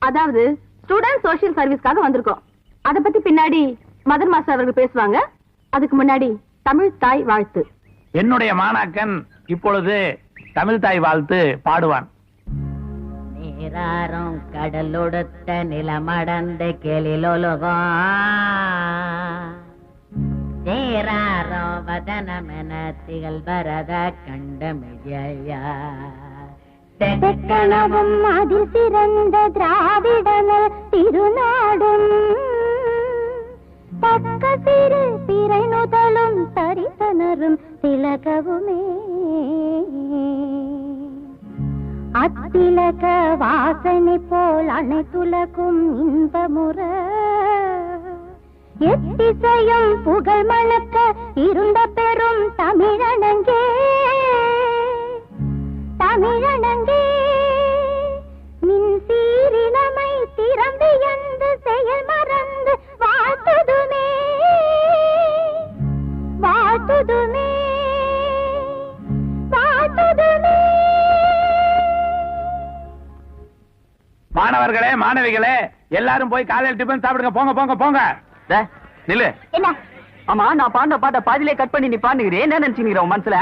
அதாவது student social சர்வீஸ்க்காக வந்திருக்கோம். அத பத்தி பின்னாடி மதன் மாஸ்டர் அவர்கள் பேசுவாங்க. அதுக்கு முன்னாடி தமிழ் தாய் வாழ்த்து. என்னுடைய மாணாக்கன் இப்பொழுது தமிழ் தாய் வாழ்த்து பாடுவான். நீராறும் கடலொடுத்த நிலமடந்த கெளிலொலுகம் தேராரோ வதனமென திகழ் வரத கண்டமிழையா தெக்கணவும் அதில் சிறந்த திராவிடனல் திருநாடும் தக்க சிறு பிறை நுதலும் தரிசனரும் திலகவுமே அத்திலக வாசனை போல் அனைத்துலகும் இன்பமுற எத்திசையும் புகழ் மணக்க இருந்த பெரும் தமிழனங்கே தமிழனங்கே நின் சீரினமை திறந்து எந்த செயல் மறந்து வாழ்த்துதுமே வாழ்த்துதுமே வாழ்த்துதுமே. மாணவர்களே மாணவிகளே எல்லாரும் போய் காலையில் டிபன் சாப்பிடுங்க. போங்க போங்க போங்க. நில்லு. என்ன? ஆமா, நான் பாண்ட பாட்ட பாதியிலே கட் பண்ணி நீ பாண்டுகிறேன். என்ன நினைச்சுக்கிற உன் மனசுல?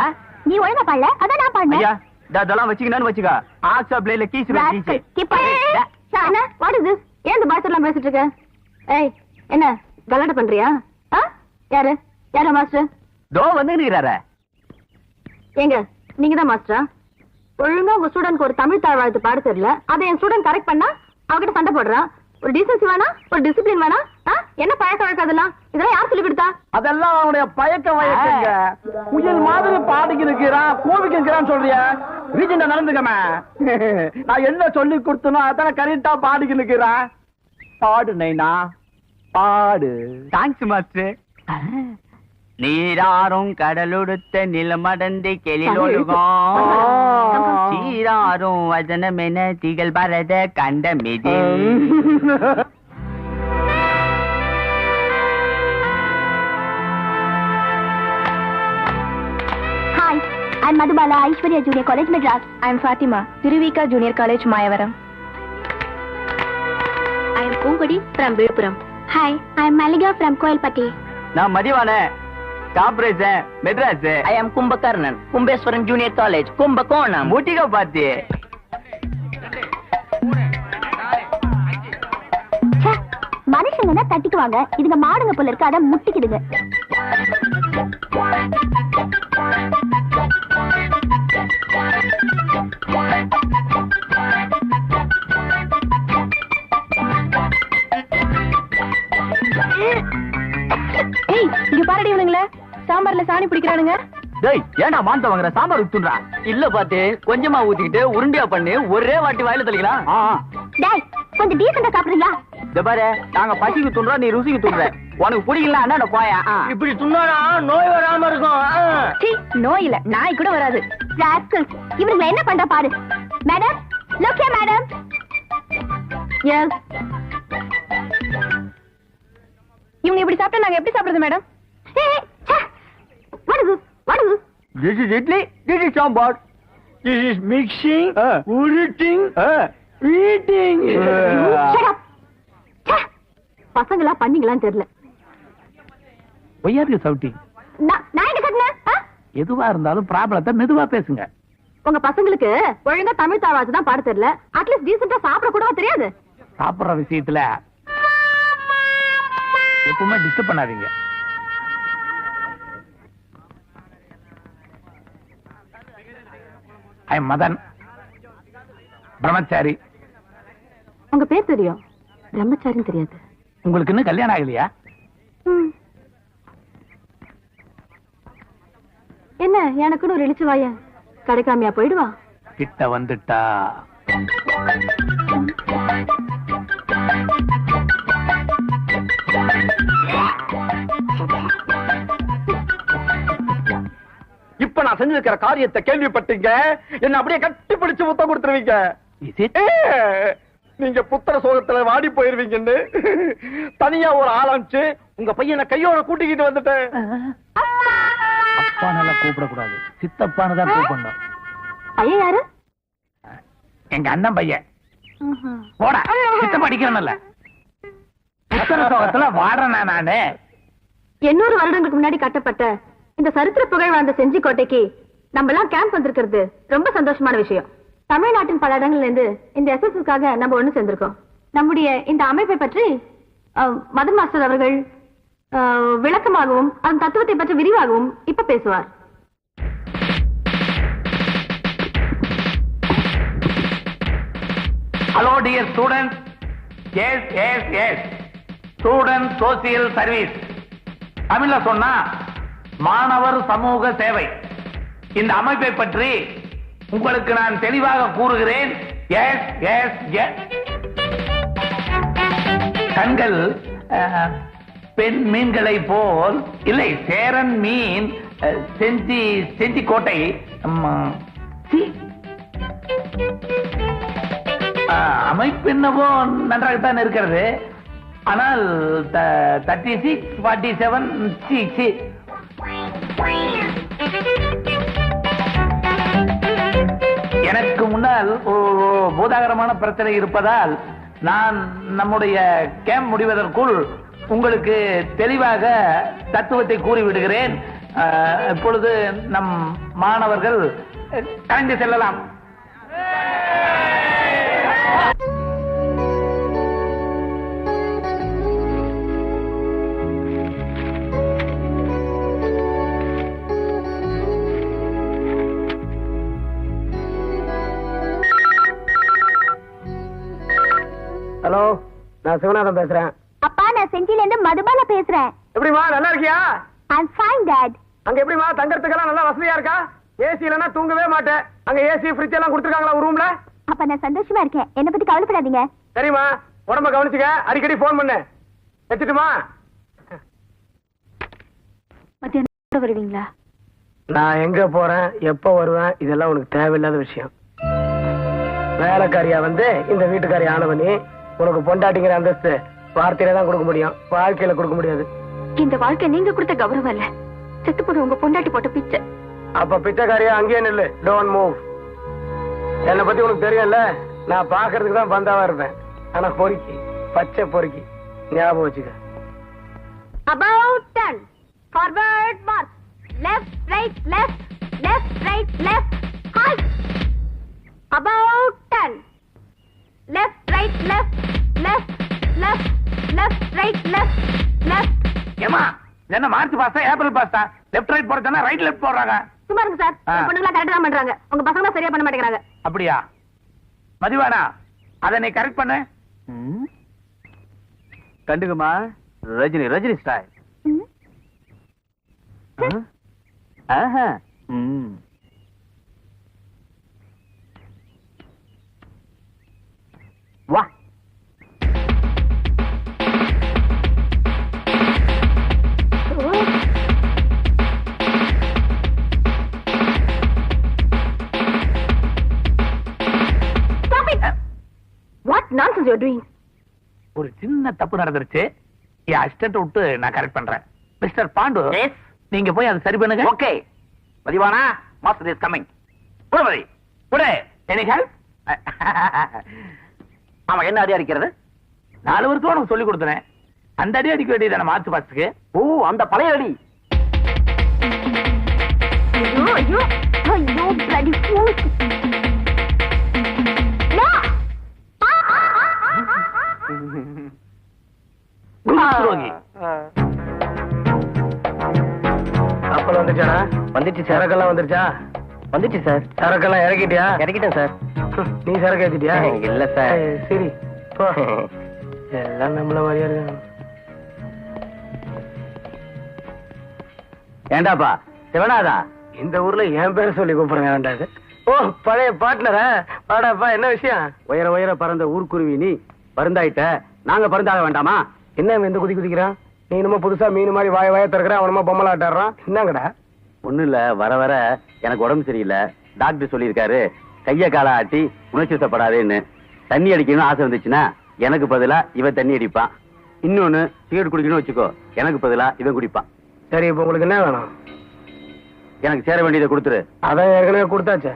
நீ ஒழுங்கா பாடல, அதான் நான் பாடுனேன். ஐயா அதெல்லாம் வச்சுக்கணும்னு வச்சுக்க. ஆக்ஸா பிளேல கீஸ் என்ன வாட் இஸ் திஸ்? ஏன் இந்த பாஷைலாம் பேசிட்டு இருக்க? ஏய் என்ன கலாட்டா பண்றியா? யாரு யாரா மாஸ்டர்? தோ வந்து நிக்கிறாரே. ஏங்க நீங்க தான் மாஸ்டரா? ஒழுங்கா உங்க ஸ்டூடெண்ட்க்கு ஒரு தமிழ் தாய் வாழ்த்து பாட தெரியல. அதை என் ஸ்டூடெண்ட் கரெக்ட் பண்ணா அவகிட்ட சண்டை போடுறான். ஒரு டீசன்சி வேணா, ஒரு டிசிப்ளின் வேணா? என்ன பழக்க வழக்கம் அதெல்லாம்? இதெல்லாம் யார் சொல்லி கொடுத்தா? அதெல்லாம் அவனுடைய பழக்க வழக்கங்க. புயல் மாதிரி பாடிக்கு நிக்கிறான், கோவிக்கு நிக்கிறான்னு சொல்றியா? ரீஜெண்டா நடந்துக்கமே. நான் என்ன சொல்லி கொடுத்தனோ அதான் கரெக்டா பாடிக்கு நிக்கிறான். பாடு நைனா பாடு. Thanks master. நீராறும் கடலுடுத்த நிலமடந்தை கெளிலொழுகம் சீராறும் வதனமென திகழ் பரத கண்டமிதி. Hi, I'm Madhubala, Aishwarya Junior College, Madras. I'm Fatima, Thiruvika Junior College, Mayavaram. I'm Pungudi from Vilupuram. Hi, I'm Maliga from Koilpatti. நான் மதிவான கார்பரேஷன் மெட்ராஸ். ஐ அம் கும்பகர்ணன், கும்பேஸ்வரன் ஜூனியர் காலேஜ், கும்பகோணம். முட்டிக பாத்தி மனுஷங்கன்னா தட்டிக்குவாங்க, இதுங்க மாடுங்க போல இருக்கு, அதான் முட்டிக்குதுங்க. இங்க பாரடி இவனுங்களே, சாம்பார்ல சாணி பிடிக்கிறானுங்க. டேய் ஏன்டா மாந்த வாங்குற? சாம்பார் ஊத்துறா. இல்ல பாத்து கொஞ்சமா ஊத்திக்கிட்டு உருண்டையா பண்ணி ஒரே வாட்டி வாயில தள்ளிக்கலாம். டேய் கொஞ்சம் டீசெண்டா சாப்பிடுறீங்களா? இந்த பாரு, நாங்க பசிக்கு துண்றோம், நீ ருசிக்கு துண்ற. உனக்கு பிடிக்கல அண்ணா போயா. இப்படி துண்ணா நோய் வராம இருக்கும். நோய் இல்ல, நாய் கூட வராது. இவனுங்களை என்ன பண்ற பாரு. Madam, look here madam. Yes. இவங்க இப்படி சாப்பிட்டா நாங்க எப்படி சாப்பிடுறது madam? What is this? What is this? This is idli, this is sambar. This is mixing, eating, eating. Shut up. பசங்களா பண்ணீங்களான்னு தெரியல. ஒய்யாருக்கு சவுட்டி. நான் எங்க கட்டினேன்? எதுவா இருந்தாலும் ப்ராப்ளத்தை மெதுவா பேசுங்க. உங்க பசங்களுக்கு ஒழுங்கா தமிழ் தாவாச்சு தான் பாட தெரியல. அட்லீஸ்ட் டீசெண்டா சாப்பிட கூட தெரியாது. சாப்பிடுற விஷயத்துல எப்பவுமே டிஸ்டர்ப் பண்ணாதீங்க. ஐ மதன், பிரம்மச்சாரி. உங்க பேர் தெரியும், பிரம்மச்சாரின்னு தெரியாது. உங்களுக்கு இன்னும் கல்யாணம் ஆகலையா? என்ன எனக்குன்னு ஒரு இழிச்சு வாய கிடைக்காமையா போயிடுவா? கிட்ட வந்துட்டா இப்ப நான் செஞ்சிருக்கிற காரியத்தை கேள்விப்பட்டீங்க, என்ன அப்படியே கட்டி பிடிச்சு முத்தம் கொடுத்துருவீங்க. நீங்க புத்திர சோகத்துல வாடி போயிருவீங்கன்னு தனியா ஒரு ஆரம்பிச்சு உங்க பையனை கையோட கூட்டிக்கிட்டு வந்துட்டேன். அப்பானால கூப்பிடக்கூடாது, சித்தப்பானதான் கூப்பிடணும். பையன் யாரு? எங்க அண்ணன் பையன். போடா சித்த படிக்கிறேன்ல புத்தக சோகத்துல வாடுறேனா நானு. 800 வருடங்களுக்கு முன்னாடி கட்டப்பட்ட இந்த சரித்திர புகழ் வாழ்ந்த செஞ்சி கோட்டைக்கு நம்ம எல்லாம் கேம்ப் வந்திருக்கிறது ரொம்ப சந்தோஷமான விஷயம். தமிழ்நாட்டின் பல இடங்கள்ல இருந்து இந்த எஸ்எஸ்க்காக நம்ம ஒண்ணு சேர்ந்திருக்கோம். நம்முடைய இந்த அமைப்பை பற்றி மதன் மாஸ்டர் அவர்கள் விளக்கமாகவும் அதன் தத்துவத்தை பற்றி விரிவாகவும் இப்ப பேசுவார். Hello dear students. S S S student social service. தமிழ்ல சொன்னா மாணவர் சமூக சேவை. இந்த அமைப்பை பற்றி உங்களுக்கு நான் தெளிவாக கூறுகிறேன். எஸ் எஸ் எஸ் கண்கள் பெண் மீன்களை போல் இல்லை, சேரன் மீன் செஞ்சி செஞ்சி கோட்டை அமைப்பு என்னவோ நன்றாகத்தான் இருக்கிறது. ஆனால் 36, 47 எனக்கு முன்னால் பூதாகரமான பிரச்சனை இருப்பதால் நான் நம்முடைய கேம்ப் முடிவதற்குள் உங்களுக்கு தெளிவாக தத்துவத்தை கூறிவிடுகிறேன். இப்பொழுது நம் மாணவர்கள் கலந்து செல்லலாம். ஹலோ, நான் சிவநாதன் பேசுறேன். அப்பா, நான் செஞ்சில இருந்து மதுபாலா பேசுறேன். எப்படிமா, நல்லா இருக்கியா? I'm fine, Dad. அங்க எப்படிமா தங்கறதுக்கெல்லாம் நல்லா வசதியா இருக்கா? ஏசி இல்லனா தூங்கவே மாட்டேன். அங்க ஏசி ஃப்ரிட்ஜ் எல்லாம் கொடுத்துருக்காங்களா ஒரு ரூம்ல? அப்ப நான் சந்தோஷமா இருக்கேன். என்ன பத்தி கவலைப்படாதீங்க. சரிமா, உடம்ப கவனிச்சுக்க, அடிக்கடி போன் பண்ணு. வச்சுட்டுமா? மத்தியானம் வருவீங்களா? நான் எங்க போறேன், எப்ப வருவேன், இதெல்லாம் உனக்கு தேவையில்லாத விஷயம். வேலைக்காரியா வந்து இந்த வீட்டுக்காரி ஆனவனி உனக்கு பொண்டாட்டிங்கிற அந்தஸ்து வார்த்தையில தான் கொடுக்க முடியும், வாழ்க்கையில கொடுக்க முடியாது. இந்த வாழ்க்கை நீங்க கொடுத்த கௌரவம் இல்ல, செத்து போன உங்க பொண்டாட்டி போட்ட பிச்சை. அப்ப பிச்சைக்காரியா அங்கேயே நில்லு, டோன்ட் மூவ். என்னை பத்தி உனக்கு தெரியும்ல, நான் பாக்குறதுக்கு தான் பந்தாவா இருப்பேன். ஆனா பொறுக்கி, பச்சை பொறுக்கி, ஞாபகம் வச்சுக்க. About 10 forward march, left right left, left right left, halt. About 10 left right left, left left left right left, left. ஏமா என்ன மார்ச் பாஸ்டா ஏப்ரல் பாஸ்டா? லெஃப்ட் ரைட் போறதுனா ரைட் லெஃப்ட் போறாங்க. சும்மா இருங்க சார், பொண்ணுங்களா கரெக்டா தான் பண்றாங்க, உங்க பசங்க சரியா பண்ண மாட்டேங்கிறாங்க. அப்படியா மதிவானா, அதை நீ கரெக்ட் பண்ணு. கண்டுக்குமா, ரஜினி ரஜினி ஸ்டைல். வா. What nonsense you're doing? ஒரு சின்ன தப்பு நடந்துருச்சு, என் அசிஸ்டன்ட் விட்டு நான் கரெக்ட் பண்றேன். மிஸ்டர் பாண்டு, நீங்க போய் அதை சரி பண்ணுங்க. ஓகே மதிவானா, மாஸ்டர் இஸ் கமிங். புறமதி புடே, எனி ஹெல்ப்? ஆமா, என்ன அடி அடிக்கிறது? 4 வருஷம் உனக்கு சொல்லி கொடுத்தேன், அந்த அடி அடிக்க வேண்டியதான மார்ச் பாஸ்டுக்கு. ஓ, அந்த பழைய அடி. ஐயோ ஐயோ, bloody fool. துரோகி. கப்பல் வந்துச்சாடா? வந்துச்சு சார். சரக்கெல்லாம் வந்துருச்சா? வந்துச்சு சார். சரக்கெல்லாம் இறக்கிட்டியா? இறக்கிட்டேன் சார். நீ சரக்கு ஏத்திட்டியா? இல்ல சார். சரி போ. எல்லாம் நம்மள மாதிரியா இருக்கு. ஏண்டாப்பா சிவனாதா, இந்த ஊர்ல என் பேர் சொல்லி கூப்பிடுறேன். வேண்டாது. ஓ, பழைய பார்ட்னரா? வாடாப்பா, என்ன விஷயம்? உயர உயர பறந்த ஊர்க்குருவி நீ பருந்தாயிட்ட, நாங்க பருந்தாக வேண்டாமா? என்ன இந்த குதி குதிக்கிறான்? நீ என்னமோ புதுசா மீன் மாதிரி வாய வாய திறக்கிற, அவனமா பொம்மலாட்டாடுறான். என்னங்கடா? ஒண்ணு இல்ல, வர வர எனக்கு உடம்பு சரியில்லை, டாக்டர் சொல்லியிருக்காரு கைய கால ஆட்டி உணர்ச்சிப்படாதேன்னு. தண்ணி அடிக்கணும்னு ஆசை வந்துச்சுன்னா எனக்கு பதிலா இவன் தண்ணி அடிப்பான். இன்னொன்னு சிகரெட் குடிக்கணும்னு வச்சுக்கோ, எனக்கு பதிலா இவன் குடிப்பான். சரி, இப்ப உங்களுக்கு என்ன வேணும்? எனக்கு சேர வேண்டியதை கொடுத்துரு. அதான் ஏற்கனவே கொடுத்தாச்சே.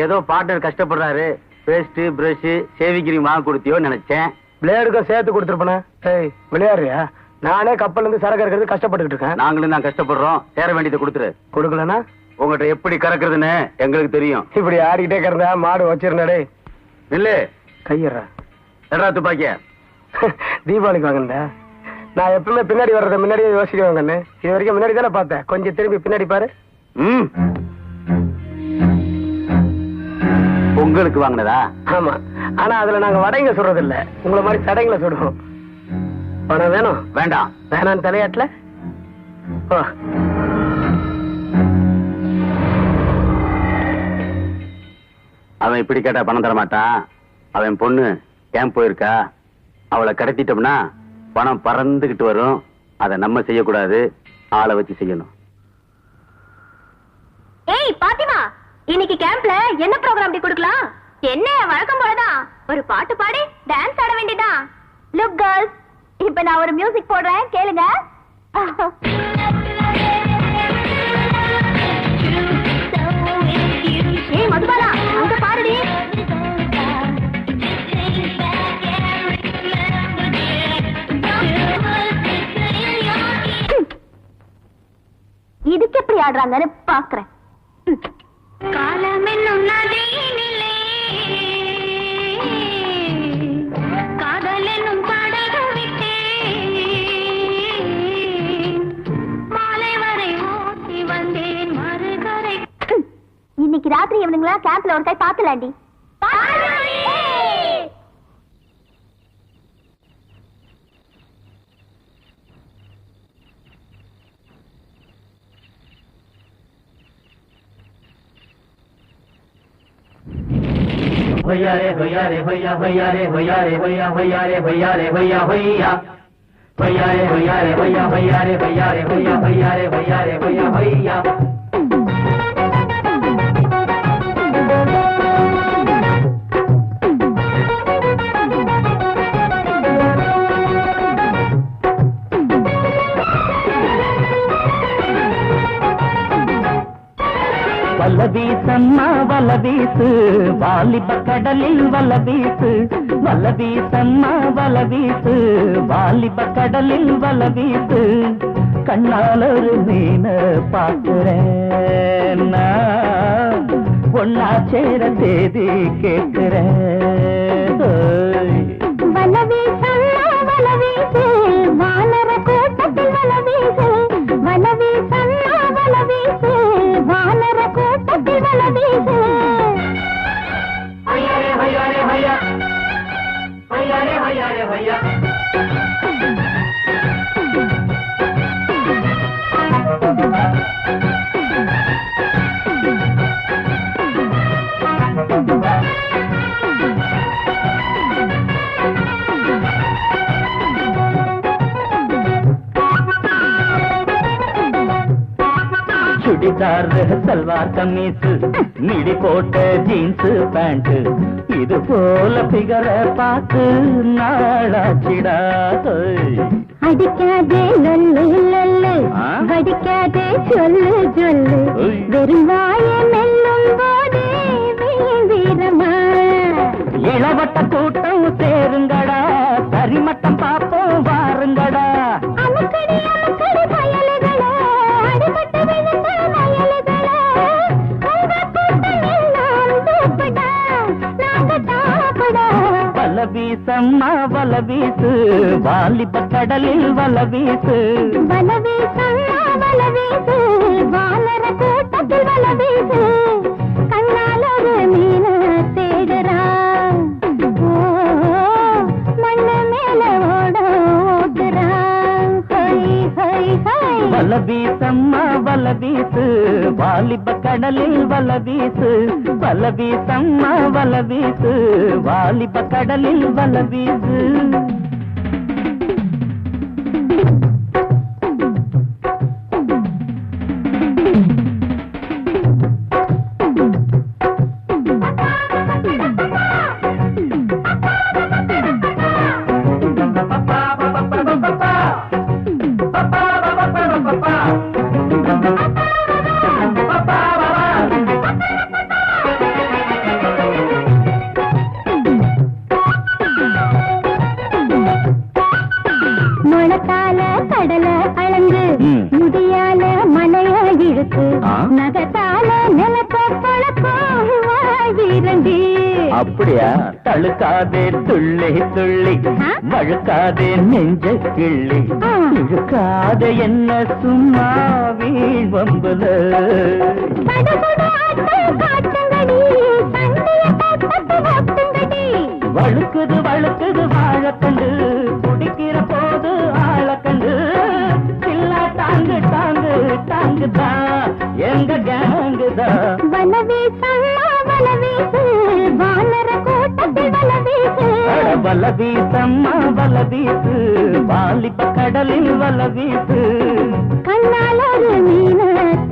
ஏதோ பார்ட்னர் கஷ்டப்படுறாரு, பேஸ்ட் பிரஷ் சேவிக்கிரி மாவு கொடுத்தியோ நினைச்சேன். பிளேடுக்கும் சேர்த்து கொடுத்துருப்பேனே. ஏய் விளையாடுறியா? நானே கப்பல்ல இருந்து சரக்கு இருக்கிறது கஷ்டப்பட்டுக்கிட்டு இருக்கேன். நாங்களும் தான் கஷ்டப்படுறோம். சேர வேண்டியதை கொடுத்துரு. கொடுக்கலனா உங்ககிட்ட எப்படி கறக்குறதுன்னு எங்களுக்கு தெரியும். இப்படி ஆடிக்கிட்டே கிடந்தா மாடு வச்சிருந்தாடே. இல்ல கையறா எடா துப்பாக்கிய. தீபாவளிக்கு வாங்கினேன். நான் எப்பவுமே பின்னாடி வர்றத முன்னாடியே யோசிக்கிறேன் கண்ணு. இது வரைக்கும் முன்னாடி தானே பார்த்தேன். கொஞ்சம் திரும்பி பின்னாடி பாரு. பொங்கலுக்கு வாங்கினதா? ஆமா. ஆனா அதுல நாங்க வடைங்க சுடுறது இல்ல, உங்களை மாதிரி சடைங்களை சுடுவோம். பணம் வேணும்? வேண்டாம். வேணாம் தலையாட்டல. அவன் இப்படி கேட்டா பணம் தர மாட்டான். அவன் பொண்ணு கேம்ப் போயிருக்கா. அவளை கடத்திட்டோம்னா பணம் பறந்துகிட்டு வரும். அதை நம்ம செய்யக்கூடாது, ஆளை வச்சு செய்யணும். ஏய் பாத்திமா, இன்னைக்கு கேம்ப்ல என்ன ப்ரோகிராம் கொடுக்கலாம்? என்ன வழக்கம் போலதான் ஒரு பாட்டு பாடி டான்ஸ் ஆட வேண்டியதான். லுக் கேர்ள்ஸ், இப்ப நான் ஒரு மியூசிக் போடுறேன், கேளுங்க. ஏய் மதுபாலா, அங்க பாருடி. இதுக்கு எப்படி ஆடுறாங்கன்னு பாக்குறேன். காலம் என்னும் நதியினிலே காதல் என்னும் படகு விட்டே மாலை வரை ஓட்டி வந்தேன் மறுகரை. இன்னைக்கு ராத்திரி இவனுங்களா கேம்ப்ல ஒரு கை பாத்துலாண்டி. hoya re hoya re hoya hoya re hoya re hoya hoya re hoya re hoya hoya hoya re hoya re hoya hoya re hoya re hoya hoya re hoya re hoya hoya. வலவீசம்மா வலவீசு வாலிப கடலில் வலவீசு. வலவீசம்மா வலவீசு வாலிப கடலில் வலவீசு. கண்ணால் ஒரு மீன பார்க்கிறேன், ஒன்னா சேர தேதி கேட்கிறேன். வலவீசம்மா வலவீசு வானர கூட்டத்தில் வலவீசு. வலவீசம்மா வலவீசு வானர கூட்டத்தில் வலவீசு. hoya re hoya re hoya hoya re hoya re hoya. Churidar salwar kameez midi போட்ட ஜீன்ஸ் பேண்ட் இது போல பிகர பார்த்து நாளாச்சிடா. அடிக்காதே லொல்லு லொல்லு, வடிக்காதே சொல்லு சொல்லு, வெறுவாய மெல்லும் போதே வீரமா. இளவட்ட கூட்டம் சேருங்கடா, சரிமட்டம் பார்ப்போம் வாருங்கடா. அமுக்கடி அமுக்கடி பயலுகளா, அடிபட்டு விழுந்த வயலுகளா, உங்க கூட்டம் எல்லாம் தூக்குடா, நாங்க தாக்குடா. வலவீசம்மா வலவீசு வாலிப கடலில் வலவீசு. வலவீசம்மா வலவீசு வானர கூட்டத்தில் வலவீசு. கண்ணால் ஒரு மீன தேடுறா, மண்ணு மேல ஓடுறா. வலவீசம்மா வலவீசு வாலிப கடலில் வலவீசு. வலவீசம்மா வலவீசு வாலிப கடலில் வலவீசு. மேல மலைய இழுத்து நகத்தால நிலத்தை பழக்கம் வீரண்டி. அப்படியா? தழுக்காதே துள்ளி துள்ளி வழுக்காதே நெஞ்ச கிள்ளி இழுக்காதே என்ன சும்மா வீண் வம்புல. வழுக்குது வழுக்குது வாழக்கண்டு குடிக்கிற போது ஆழக்கண்டு சில்லா தாங்கு தாங்கு தாங்குதான் எங்க கேங்குதான். வலவீசம்மா வலவீசு வானர கூட்டத்தில் வலவீசு. வலவீசம்மா வலவீசு வாலிப கடலில் வலவீசு. கண்ணால் ஒரு மீன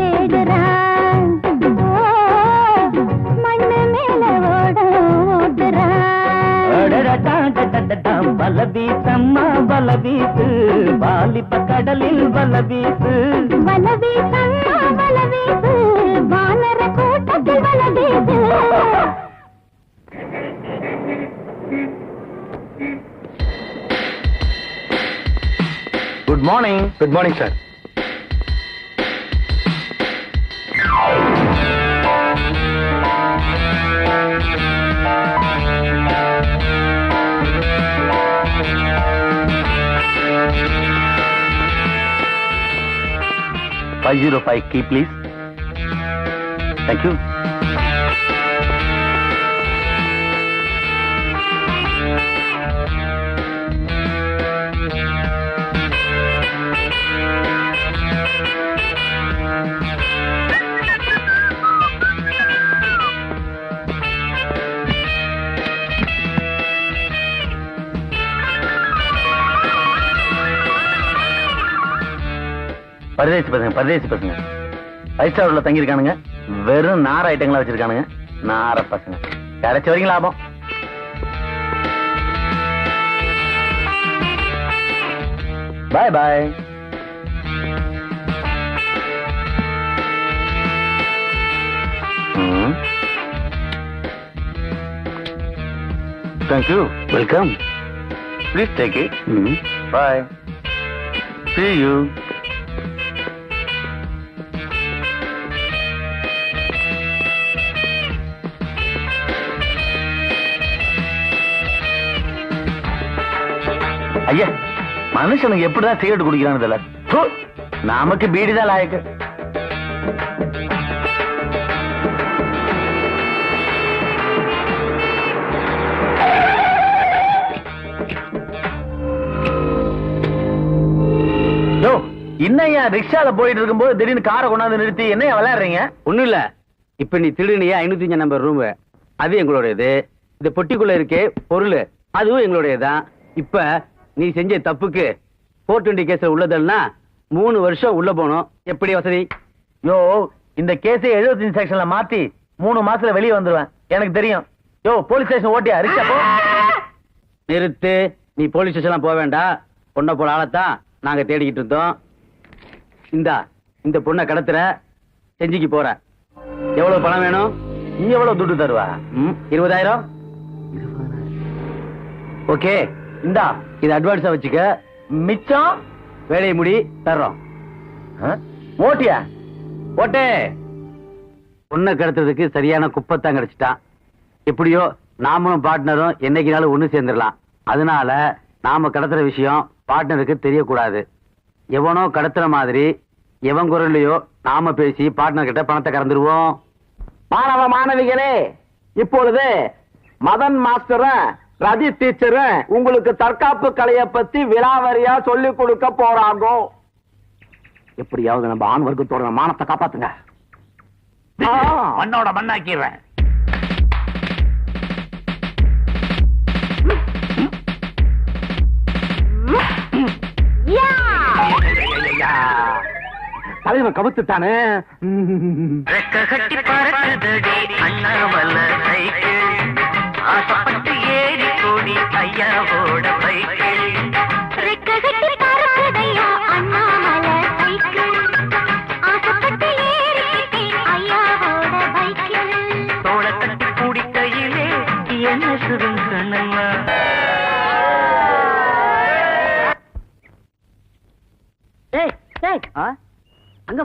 தேடுறான் மண்ணு மேல ஓட ஓடுறான். வலவீசம்மா வலவீசு வாலிப கடலில் வலவீசு. வலவீசம்மா வலவீசு வானர கூட்டத்தில் வலவீசு. Good morning. Good morning sir. $505 key, please. Thank you. பரதேசி பசங்க 5 ஸ்டார்ல தங்கி இருக்கானுங்க. வெறும் நார ஐட்டங்களா வச்சிருக்கானுங்க. நார பசங்க கிடைச்ச வரைக்கும் லாபம். பாய் பாய். Thank you. Welcome. Please take it. Bye. See you. ஐயா, மனுஷனுக்கு எப்படிதான் சிகரெட் குடிக்கிறான்னு தெரியல. நமக்கு பீடிதான் லாயக்கு. இன்னையா ரிக்ஷால போயிட்டு இருக்கும்போது திடீர்னு காரை கொண்டாந்து நிறுத்தி என்னையா விளையாடுறீங்க? ஒண்ணும் இல்ல, இப்ப நீ திருடினியா 505 நம்பர் ரூம், அது எங்களுடையது. இந்த பொட்டிக்குள்ள இருக்கே பொருள், அதுவும் எங்களுடையதான். இப்ப நீ செஞ்ச தப்புக்கு 420 கேஸ் உள்ளதல்னா 3 வருஷம் உள்ள போனோம். எப்படி வசதி? யோ, இந்த கேஸை 75 செக்ஷன்ல மாத்தி 3 மாசத்துல வெளியே வந்துருவேன். எனக்கு தெரியும். யோ, போலீஸ் ஸ்டேஷன் ஓட்டியா ரிக்ஷா போ. நிறுத்து. நீ போலீஸ் ஸ்டேஷன்லாம் போக வேண்டாம். பொண்ணை போல ஆளத்தான் நாங்க தேடிக்கிட்டு இருந்தோம். இந்த பொண்ணை கடத்துற, செஞ்சுக்கு போற. எவ்வளவு பணம் வேணும்? நீ எவ்வளவு துட்டு தருவா? 20,000. ஓகே, இந்தா இது அட்வான்ஸா வச்சுக்க. மிச்சம் வேலையை முடி தர்றோம். ஓட்டியா? ஓட்டே. பொண்ணை கடத்துறதுக்கு சரியான குப்பத்தான் கிடைச்சிட்டான். எப்படியோ நாமளும் பார்ட்னரும் என்னைக்குனாலும் ஒண்ணு சேர்ந்துடலாம். அதனால நாம கடத்துற விஷயம் பார்ட்னருக்கு தெரியக்கூடாது. எவனோ கடத்துற மாதிரி எவன் குரல்லையோ நாம பேசி பார்ட்னர் கிட்ட பணத்தை கறந்துருவோம். மாணவ மாணவிகளே, இப்பொழுது மதன் மாஸ்டரும் ரதி டீச்சரும் உங்களுக்கு தற்காப்பு கலையை பத்தி விலாவரியா சொல்லிக் கொடுக்க போறாங்க. எப்படியாவது நம்ம ஆண் வர்க்கத்தோட மானத்தை காப்பாத்துங்க. மண்ணோட மண்ணாக்கிடுறேன். தலைவன் கவுத்துட்டானே. கட்டி பறக்குதடி அண்ணாமலை சைக்கிள், ஆசைப்பட்டு ஏறி கூடி ஐயாவோட பைக்கிள். ரெக்ககட்டி பறக்குதையா அண்ணாமலை சைக்கிள், ஆசைப்பட்டு ஏறிக்கிட்டே ஐயாவோட பைக்கிள். தோளை கட்டி கூடி கையிலே என்ன சுகம் கண்ணம்மா. அங்க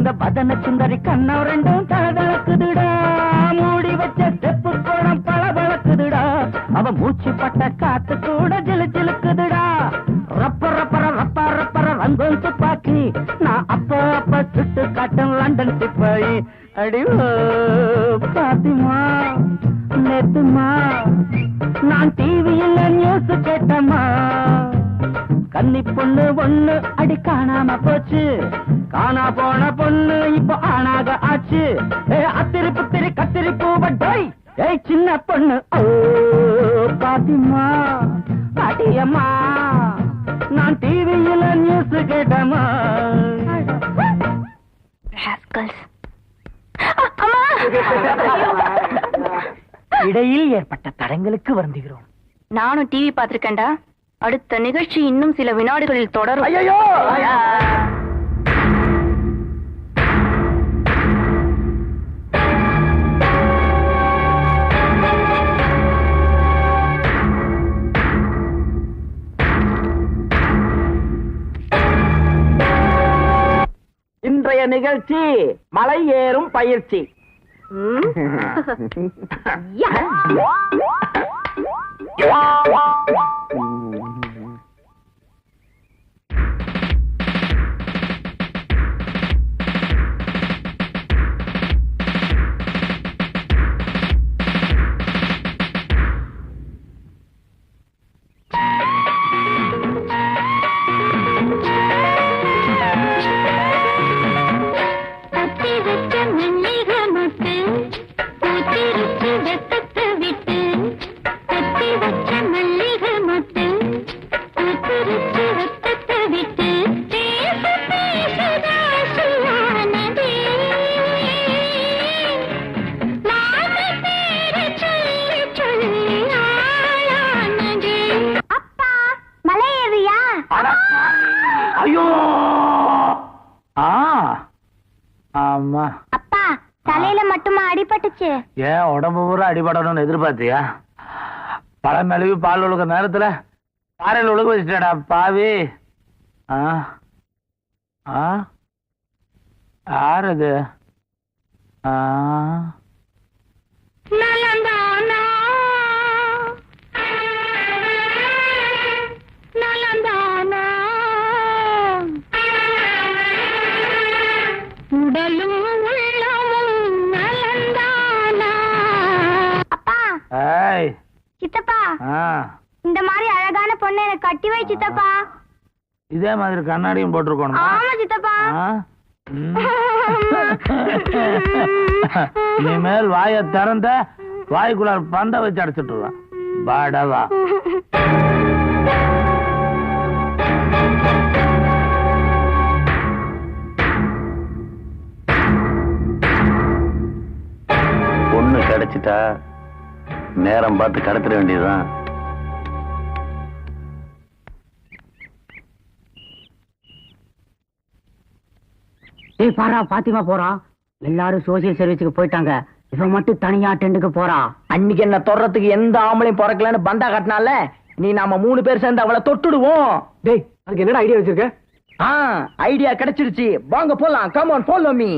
இந்த பதன சுந்தரி கண்ணம் ரெண்டும் தளதளக்குதுடா மூடி வச்ச செப்பு கோணம் பளபளக்குதுடா அவ மூச்சு பட்ட காத்து கூட ஜிலு ஜிலுக்குதுடா ரப்ப ரப்பர ரப்ப ரப்பர ரங்கம் துப்பாக்கி நான் அப்ப சுட்டு காட்டும் லண்டன் சிப்பாயி அடிவோ பாத்திமா நேத்துமா நான் டிவியில் நியூஸ் கேட்டமா கன்னி பொண்ணு ஒண்ணு அடி காணாம போச்சு காணா போன பொண்ணு இப்போ ஆனாக ஆச்சு அத்திரி புத்திரி கத்திரி பூவட்டை ஏய் சின்ன பொண்ணு ஓ பாத்திமா பாட்டியம்மா நான் டிவியில் நியூஸ் கேட்டமா இடையில் ஏற்பட்ட தடங்களுக்கு வருந்துகிறோம். நானும் டிவி பார்த்திருக்கேன்டா. அடுத்த நிகழ்ச்சி இன்னும் சில வினாடிகளில் தொடரும். ஐயோ இன்றைய நிகழ்ச்சி மலை ஏறும் பயிற்சி. அப்பா தலையில மட்டுமா அடிபட்டுச்சு? ஏன் உடம்பு பூரா அடிபடணும்னு எதிர்பார்த்தியா? பழம் மெழுவி பால் ஒழுக்க நேரத்துல பாறையில் ஒழுக வச்சுட்டா பாவி. யார் அது? சித்தப்பா இந்த மாதிரி அழகான பொண்ணு எனக்கு கட்டி வை சித்தப்பா. இதே மாதிரி கண்ணாடியும் போட்டிருக்கணும். ஆமா சித்தப்பா. இனிமேல் வாயை திறந்த வாய்க்குள்ள பந்த வச்சு அடைச்சிட்டுருவான். பாடவா பொண்ணு கிடைச்சிட்டா நேரம் பார்த்து கடத்திட வேண்டியதுதான். ஏய் பாரா, பாத்திமா போறான். எல்லாரும் சோசியல் சர்வீஸுக்கு போயிட்டாங்க. இவன் மட்டும் தனியா டெண்டுக்கு போறான். அன்னைக்கு என்ன தொடுறதுக்கு எந்த ஆம்பளையும் பிறக்கலன்னு பந்தா காட்டினால நீ நாம 3 பேர் சேர்ந்து அவளை தொட்டுடுவோம். டேய், அதுக்கு என்னடா ஐடியா வச்சிருக்க? ஐடியா கிடைச்சிருச்சு, வாங்க போலாம். Come on, follow me.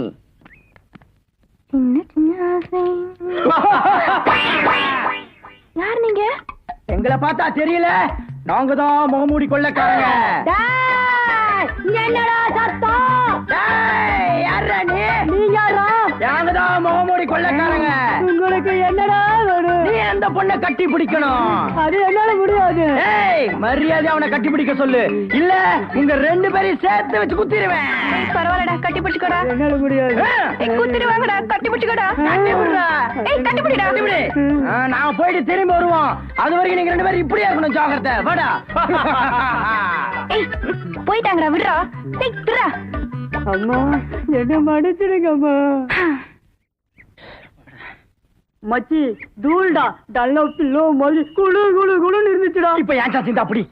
யார் நீங்க? எங்களை பார்த்தா தெரியல? நாங்க தான் முகமூடி கொள்ளக்காரங்க. என்னடா சத்தம்? யாரா நீ? யாரா? நாங்க தான் முகமூடி கொள்ளக்காரங்க. உங்களுக்கு என்னடா வேணும்? நீ அந்த பொண்ணை கட்டி பிடிக்கணும். அது என்னால முடியாது. ஏய், மரியாதை அவனை கட்டி பிடிக்க சொல்லு, இல்ல உங்க 2 பேரையும் சேர்த்து வச்சு குத்திடுவேன். பரவாயில்லடா, கட்டி பிடிச்சுக்கோடா. என்னால முடியாது. குத்திடுவாங்கடா, கட்டி பிடிச்சுக்கோடா. கட்டி பிடிடா. ஏய், கட்டி பிடிடா. கட்டி பிடி. நாம போயிட்டு திரும்பி வருவோம். அது வரைக்கும் நீங்க 2 பேரும் இப்படியே இருக்கணும். ஜாக்கிரதை. வாடா. ஏய், போயிட்டாங்கடா, விடுறா. டேய், விடுறா. அம்மா, என்ன மன்னிச்சிடுங்க அம்மா. மச்சி, தூள்டா. டல்லா பில்லோ மாதிரி குளு குளு குளுன்னு இருந்துச்சுடா. இப்ப ஏன் சான்ஸ் இந்த அப்படி?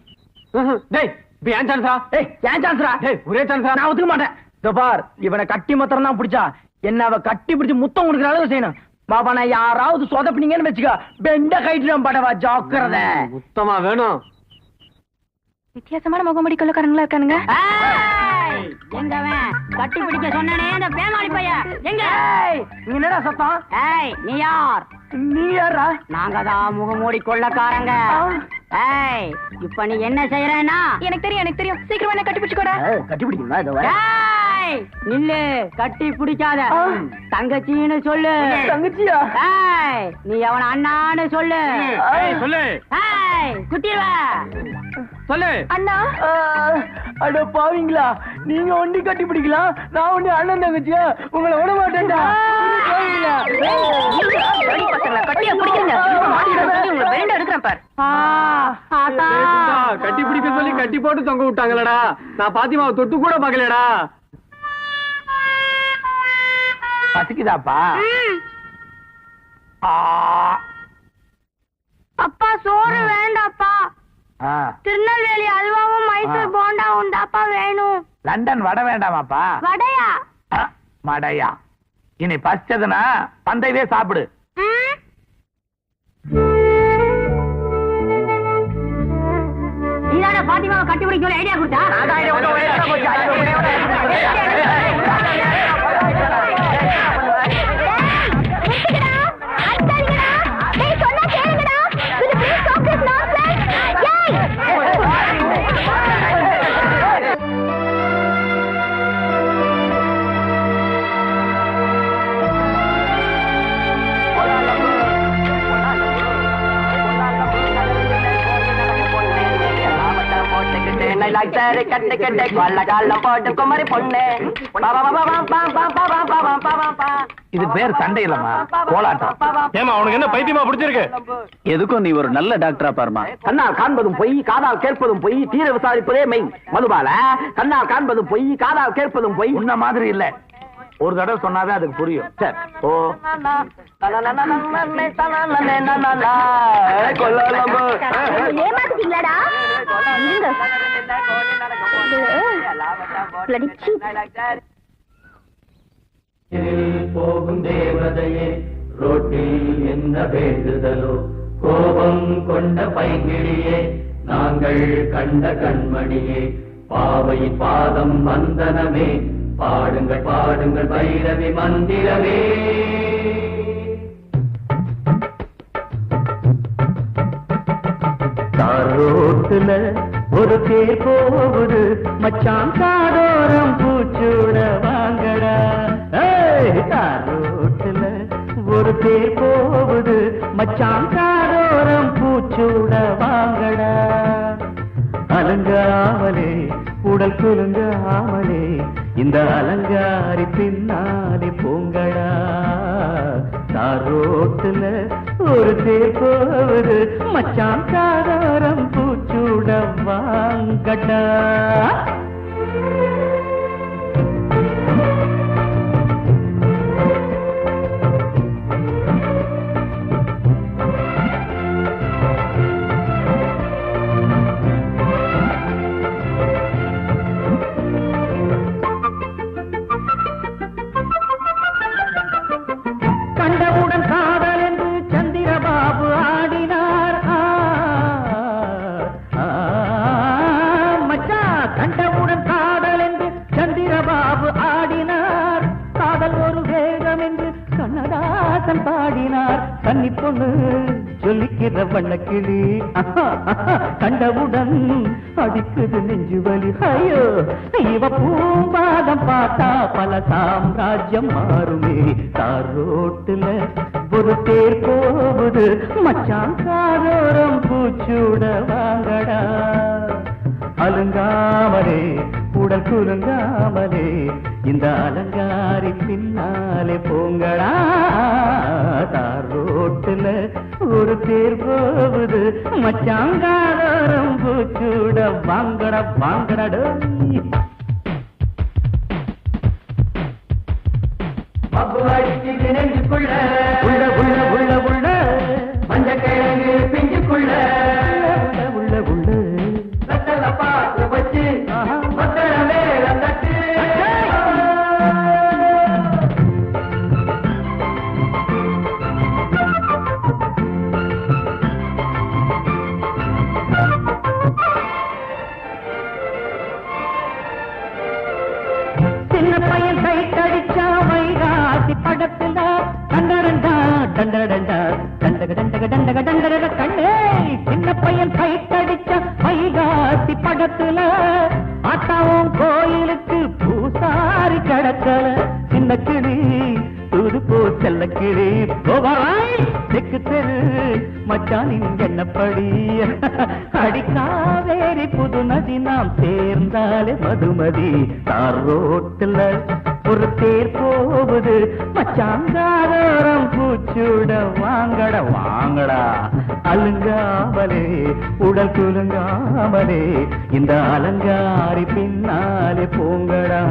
டேய், இப்ப ஏன் சான்ஸா? ஏய், ஏன் சான்ஸ்ரா? டேய், ஒரே சான்ஸா? நான் ஒத்துக்க மாட்டேன். இதோ பார், இவனை கட்டி மாத்திரம் தான் பிடிச்சா. என்ன அவ கட்டி பிடிச்சு முத்தம் கொடுக்குற அளவு செய்யணும். பாபா, நான் யாராவது சொதப்பினீங்கன்னு வச்சுக்க, பெண்ட கைட்டு படவா. ஜாக்கிரதை. முத்தமா வேணும். வித்தியாசமான முகமூடி கொள்ளக்காரங்களா இருக்கானுங்க. எங்கவன் கட்டி பிடிக்க சொன்னனே அந்த பேமாளி பையன் எங்க? நீ என்னடா சத்தம்? ஏய் நீ யார்? நீ யாரா? நாங்க தான் முகமூடி கொள்ளக்காரங்க. ஏய் இப்ப நீ என்ன செய்யறேன்னா? எனக்கு தெரியும் சீக்கிரமா என்ன கட்டி பிடிச்சுக்கோடா. கட்டி பிடிக்குமா? இதோ ஏய் நில்லு, கட்டி பிடிக்காத. தங்கச்சின்னு சொல்லு. தங்கச்சியா? ஏய் நீ அவன அண்ணான்னு சொல்லு. சொல்லு. ஏய் குத்திடுவா சொல்லு. அண்ணா. அட பாவீங்களா, நீங்க ஒண்டி கட்டி பிடிக்கலாம், நான் ஒண்ணு அண்ணன் தங்கச்சியா? உங்களை விட மாட்டேன்டா. கட்டியா பிடிக்கிறீங்க? வேண்டாம் எடுக்கிறேன் பார். கட்டி பிடிக்க சொல்லி கட்டி போட்டு தொங்க விட்டாங்களடா. நான் பாத்திமாவை தொட்டு கூட பாக்கலடா. பசிக்குதாப்பா? அப்பா சோறு வேண்டாப்பா. திருநெல்வேலி அல்வாவும் மைசூர் போண்டாவும் தாப்பா வேணும். லண்டன் வடை வேண்டாமாப்பா? வடையா? மடையா? இனி பசிச்சதுன்னா பந்தைவே சாப்பிடு. நீதான பாத்திமாவை கட்டி பிடிக்க ஐடியா கொடுத்தா? இது பேர் சண்டை இல்லம்மா, கோலாட்டம். ஏமா உனக்கு என்ன பைத்தியமா பிடிச்சிருக்கு? எதுக்கும் நீ ஒரு நல்ல டாக்டரா பாருமா. கண்ணால் காண்பதும் பொய், காதால் கேட்பதும் பொய், தீர விசாரிப்பதே மெய். மதுபால, கண்ணால் காண்பதும் பொய், காதால் கேட்பதும் பொய். உன்ன மாதிரி இல்ல, ஒரு தடவை சொன்னாதான் அதுக்கு புரியும். சரி. ஓ ஏமாத்திட்டீங்களாடா? போகும் தேவதையே, ரோட்டில் என்ன வேண்டுதலோ, கோபம் கொண்ட பைங்கிழியே, நாங்கள் கண்ட கண்மணியே, பாவை பாதம் வந்தனமே, பாடுங்கள் பாடுங்கள் பைரவி மந்திரமே. ரோட்டுல ஒரு தேர் போகுது, மச்சான் காதோரம் பூச்சூட வாங்கடா. ரோட்டுல ஒரு தேர் போகுது, மச்சான் காதோரம் பூச்சூட வாங்கடா. அலங்காமலே உடல் குலுங்காமலே, இந்த அலங்காரி பின்னாலே போங்கடா. ரோட்டுல ஒரு தேர் போகுது, மச்சான் காதோரம் பூச்சூட வாங்கடா. கண்டவுடன் காதல் என்று சந்திரபாபு ஆடினார். மச்சா, கண்டவுடன் காதல் என்று சந்திரபாபு ஆடினார். காதல் ஒரு வேகம் என்று கண்ணதாசன் பாடினார். கன்னி பொண்ணு சொல்லிக்கிற வண்ணக்கிளி, கண்டவுடன் அடிக்குது நெஞ்சு வலி. ஐயோ, இவ பூம்பாதம் பார்த்தா பல சாம்ராஜ்யம் மாறுமே. ரோட்டுல ஒரு தேர் போகுது, மச்சான் காதோரம் பூச்சூட வாங்கடா. அலங்காமலே உடல் குலுங்காமலே, இந்த அலங்காரி பின்னாலே போங்கடா. ரோட்டுல ஒரு தேர் போகுது, மச்சான் காதோரம் பூச்சூட வாங்கடா வாங்கடா. நெஞ்சுக்குள்ள உள்ள உள்ள உள்ள உள்ள மஞ்சக்கிழங்கு பிஞ்சுக்குள்ள உள்ள உள்ள வெத்தல பாத்து வச்சு மத்தள மேல தட்டு. படத்துல டண்டடண்டா டண்டடண்டா டண்டக டண்டக டண்டக டண்டட கண்ணே சின்ன பையன் ஃபைட் அடிச்ச வைகாசி படத்துல ஆட்டாவும் கோயிலுக்கு பூசாரி கடக்கல சின்ன கிளி தூது போ செல்ல கிளி போவாய் தெக்கு தெரு மச்சானின் என்னப்படி அடிக்காவேரி புது நதி நாம் சேர்ந்தாலே மதுமதி தார் ரோட்டுல ஒரு தேர் போகுது மச்சாங்காரம் பூச்சூட வாங்கட வாங்கடா அலுங்காமலே உடல் குலுங்காமலே இந்த அலங்காரி பின்னாலே போங்கடா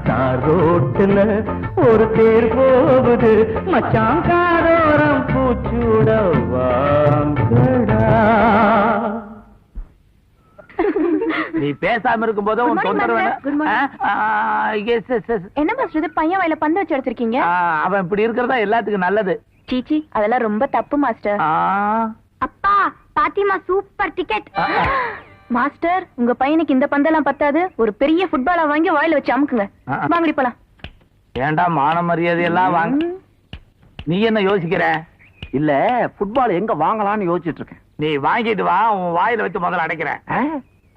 தார் ரோட்டுல ஒரு தேர் போகுது மச்சாங்காரம் பூச்சூட வாங்கடா. நீ பேசாம இருக்கும் போது உன் தொந்தரவு என்ன மாஸ்டர் இது பையன் வாயில பந்து வச்சு எடுத்திருக்கீங்க? அவன் இப்படி இருக்கிறதா எல்லாத்துக்கும் நல்லது. சீச்சி அதெல்லாம் ரொம்ப தப்பு மாஸ்டர். அப்பா பாத்திமா சூப்பர் டிக்கெட். மாஸ்டர் உங்க பையனுக்கு இந்த பந்தெல்லாம் பத்தாது, ஒரு பெரிய ஃபுட்பாலா வாங்கி வாயில வச்சு அமுக்குங்க. வாங்கடி போலாம். ஏண்டா மான மரியாதை எல்லாம் வாங்க. நீ என்ன யோசிக்கிற? இல்ல ஃபுட்பால் எங்க வாங்கலாம்னு யோசிச்சுட்டு இருக்கேன். நீ வாங்கிட்டு வா, உன் வாயில வச்சு முதல்ல அடைக்கிறேன்.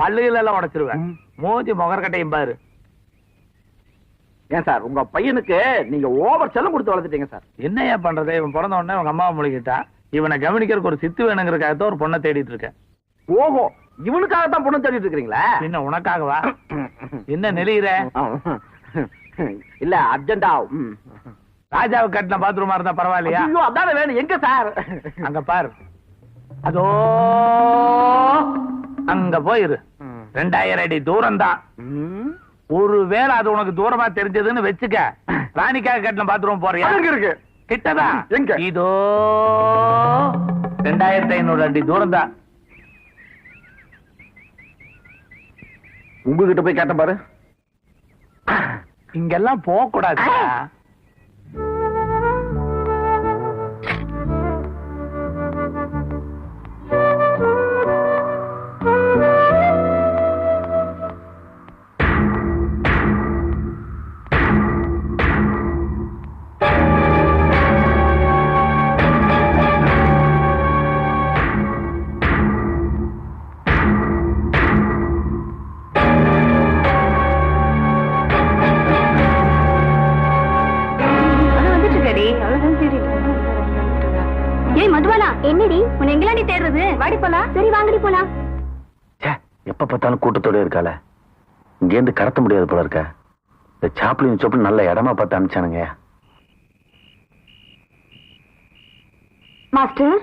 பல்லுகள் எல்லாம் உடைச்சிருவேன். மூஞ்சி முகர்கட்டையும் பாரு. ஏன் சார் உங்க பையனுக்கு நீங்க ஓவர் செல்லம் கொடுத்து வளர்த்துட்டீங்க சார். என்னையா பண்றது? இவன் பிறந்த உடனே உங்க அம்மாவை முழுகிட்டான். இவனை கவனிக்கிறதுக்கு ஒரு சித்து வேணுங்கிறதுக்காக ஒரு பொண்ணை தேடிட்டு இருக்கேன். ஓஹோ இவனுக்காகத்தான் பொண்ணு தேடிட்டு இருக்கீங்களா? என்ன உனக்காகவா? என்ன நெளிகிற? இல்ல அர்ஜென்டா ராஜாவை கட்டின பாத்ரூமா இருந்தா பரவாயில்லையா? அதான வேணும். எங்க சார்? அங்க பாரு, அதோ அங்க போயிரு. 2000 அடி தூரம் தான். ஒருவேளை அது உனக்கு தூரமா தெரிஞ்சதுன்னு வச்சுக்க, ராணிக்காக கட்டின பாத்ரூம் போறியா? இருக்கு கிட்டதா? எங்க? இதோ 2500 அடி தூரம் தான். உங்ககிட்ட போய் கேட்ட பாரு. இங்கெல்லாம் போக கூடாது. ஏய் மதுவாலா, என்னடி உன்னை எங்களாண்டி தேடுறது? வாடி போலாம். சரி வாங்கடி போலாம். எப்ப பார்த்தாலும் கூட்டத்தோட இருக்கால, இங்க இருந்து கடத்த முடியாது போல இருக்க. இந்த சாப்பிளின் சோப்பு நல்ல இடமா பார்த்து அனுப்பிச்சானுங்க. மாஸ்டர்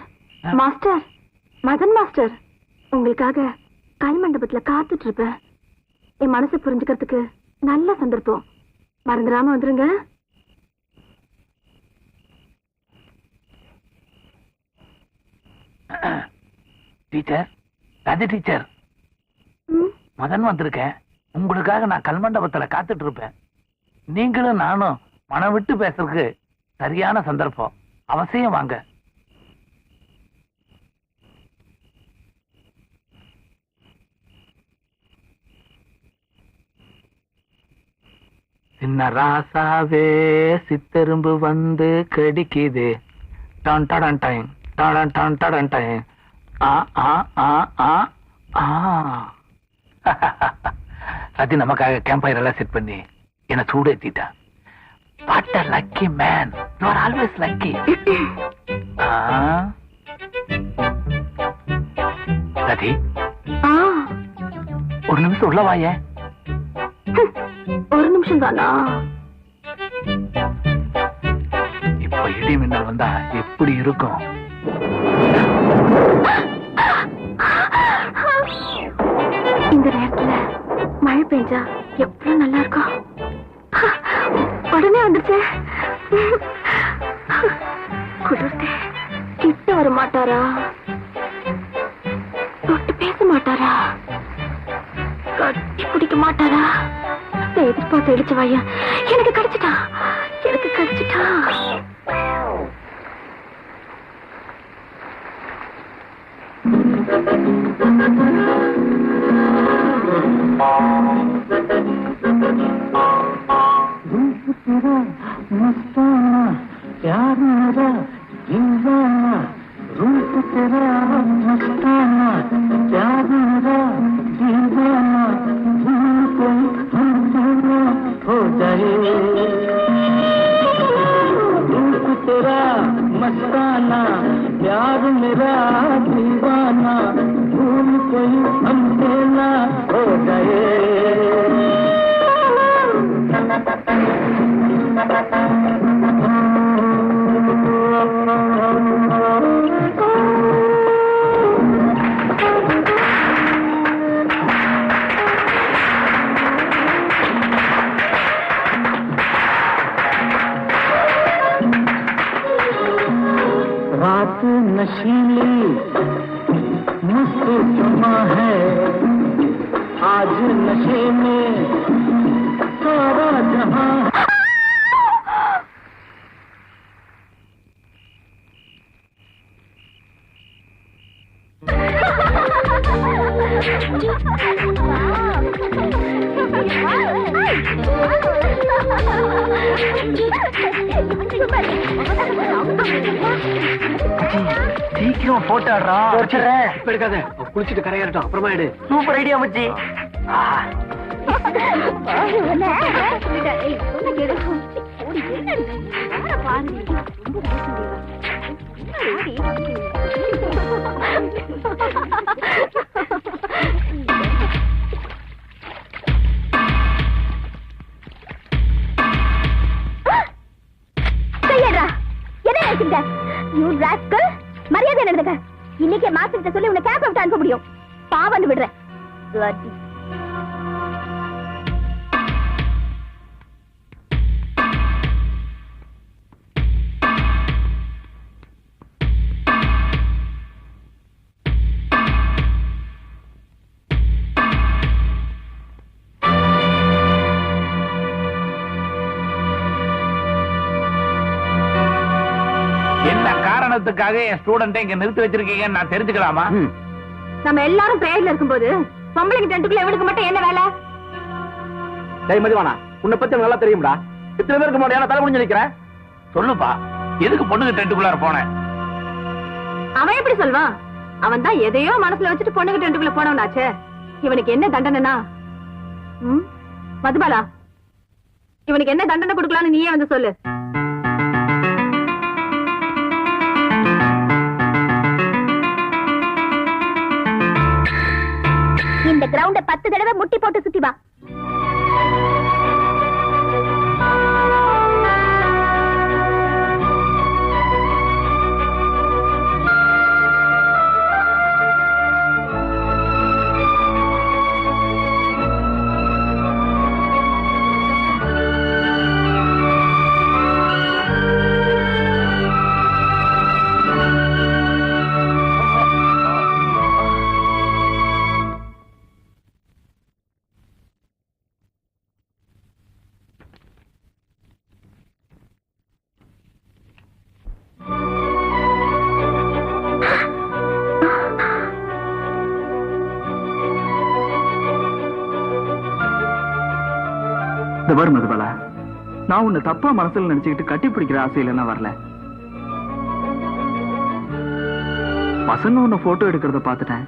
மாஸ்டர் மதன் மாஸ்டர், உங்களுக்காக கல் மண்டபத்துல காத்துட்டு இருப்பேன். என் மனசை புரிஞ்சுக்கிறதுக்கு நல்ல சந்தர்ப்பம். மறந்துடாம வந்துருங்க. டீச்சர், ராஜ டீச்சர், மதன் வந்திருக்கேன். உங்களுக்காக நான் கல்மண்டபத்துல காத்துட்டு இருப்பேன். நீங்களும் நானும் மனம் விட்டு பேசுறதுக்கு சரியான சந்தர்ப்பம். அவசியம் வாங்க. சின்ன ராசாவே சித்தெரும்பு வந்து கடிக்குது. டான் டான் டைம் டான் டான் டான் டைம். அது நமக்காக கேம்ப் ஃபயர் எல்லாம் செட் பண்ணி என்ன சூடேத்திட்டா. What a lucky man. You are always lucky. ரதி, ஒரு நிமிஷம் உள்ள வாயே. ஒரு நிமிஷம் தானா? இப்ப இடி மின்னல் வந்தா எப்படி இருக்கும்? இந்த நேரத்துல மழை பெஞ்சா எவ்வளவு நல்லா இருக்கும். உடனே வந்துச்சு. குளிர்ந்து கிட்ட வர மாட்டாரா? தொட்டு பேச மாட்டாரா? கட்டி பிடிக்க மாட்டாரா? எதிர்பார்த்து எடுத்து வாயா. எனக்கு கிடைச்சிட்டா, எனக்கு கிடைச்சிட்டா. मस्ताना प्यार मेरा दीवाना रूप तेरा मस्ताना प्यार मेरा दीवाना भूल कोई हम दोनों हो जाए रूप तेरा मस्ताना प्यार मेरा दीवाना भूल कोई हम दोनों हो जाए रात नशीली मस्त जुमा है आज नशे में सारा जहां சீக்கிரம் போட்டாடுறா எடுக்காத குளிச்சுட்டு கரையாறட்டும் அப்புறமா எடு சூப்பர் ஐடியா மச்சி மரியாதை நடந்துக்க இன்னைக்கு மாஸ்டர் சொல்லி உன்னை கேப் விட்டு அனுப்ப முடியும் பாவன்னு விடுறேன் காரணத்துக்காக என் ஸ்டூடெண்ட் இங்க நிறுத்தி வச்சிருக்கீங்கன்னு நான் தெரிஞ்சுக்கலாமா? நம்ம எல்லாரும் பிரேயர்ல இருக்கும்போது பொம்பளைக்கு டென்ட்டுக்குள்ள எவனுக்கு மட்டும் என்ன வேலை? டேய் மதிவானா, உன்னை பத்தி நல்லா தெரியும்டா. இத்தனை பேருக்கு முன்னாடி தலை முடிஞ்சு நிக்கிறேன். சொல்லுப்பா, எதுக்கு பொண்ணுக்கு டென்ட்டுக்குள்ளார போனேன்? அவன் எப்படி சொல்வான்? அவன் தான் எதையோ மனசுல வச்சுட்டு பொண்ணுக்கு டென்ட்டுக்குள்ள போனவனாச்சே. இவனுக்கு என்ன தண்டனைனா? மதுபாலா, இவனுக்கு என்ன தண்டனை கொடுக்கலான்னு நீயே வந்து சொல்லு. இந்த கிரவுண்ட 10 தடவை முட்டி போட்டு சுத்தி வா. மதுபாலா, நான் உன்னை தப்பா மனசுல நினைச்சுக்கிட்டு கட்டி பிடிக்கிற ஆசையில நான் வரல. பசங்க உன்னை போட்டோ எடுக்கிறத பாத்துட்டேன்.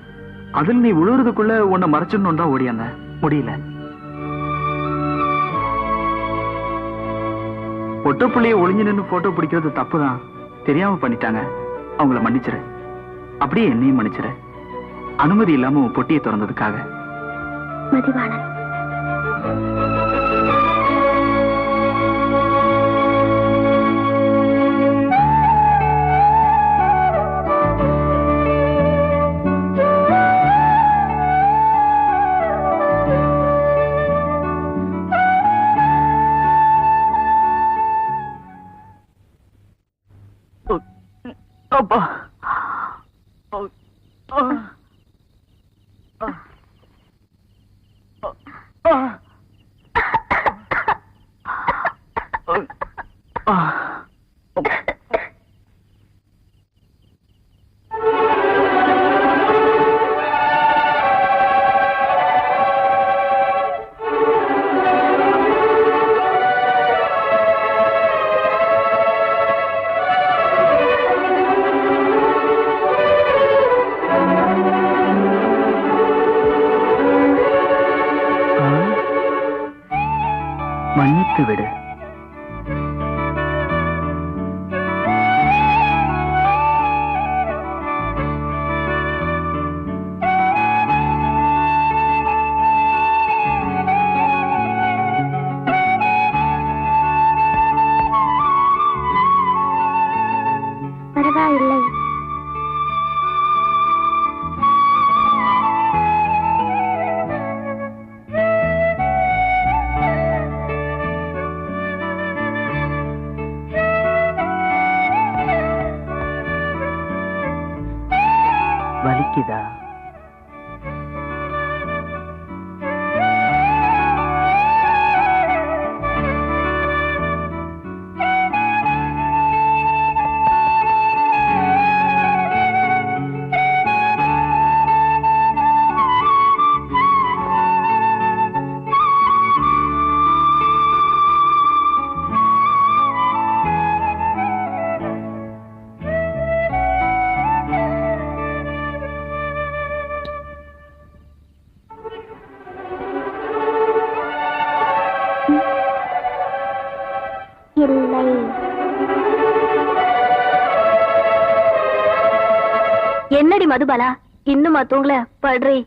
அதுல நீ உழுறதுக்குள்ள உன்னை மறைச்சிடணும் தான் ஓடியாந்த முடியல. பொட்ட புள்ளைய ஒளிஞ்சு நின்று போட்டோ பிடிக்கிறது தப்புதான், தெரியாம பண்ணிட்டாங்க. அவங்கள மன்னிச்சிரு. அப்படியே என்னையும் மன்னிச்சிரு. அனுமதி இல்லாம உன் பொட்டியை திறந்ததுக்காக. மதிவாணன், அப்பா மன்னித்து விடு. பரவாயில்லை. வலிக்குதா? இல்லை. என்னடி மதுபாலா, இன்னுமா தூங்கல? படுறி.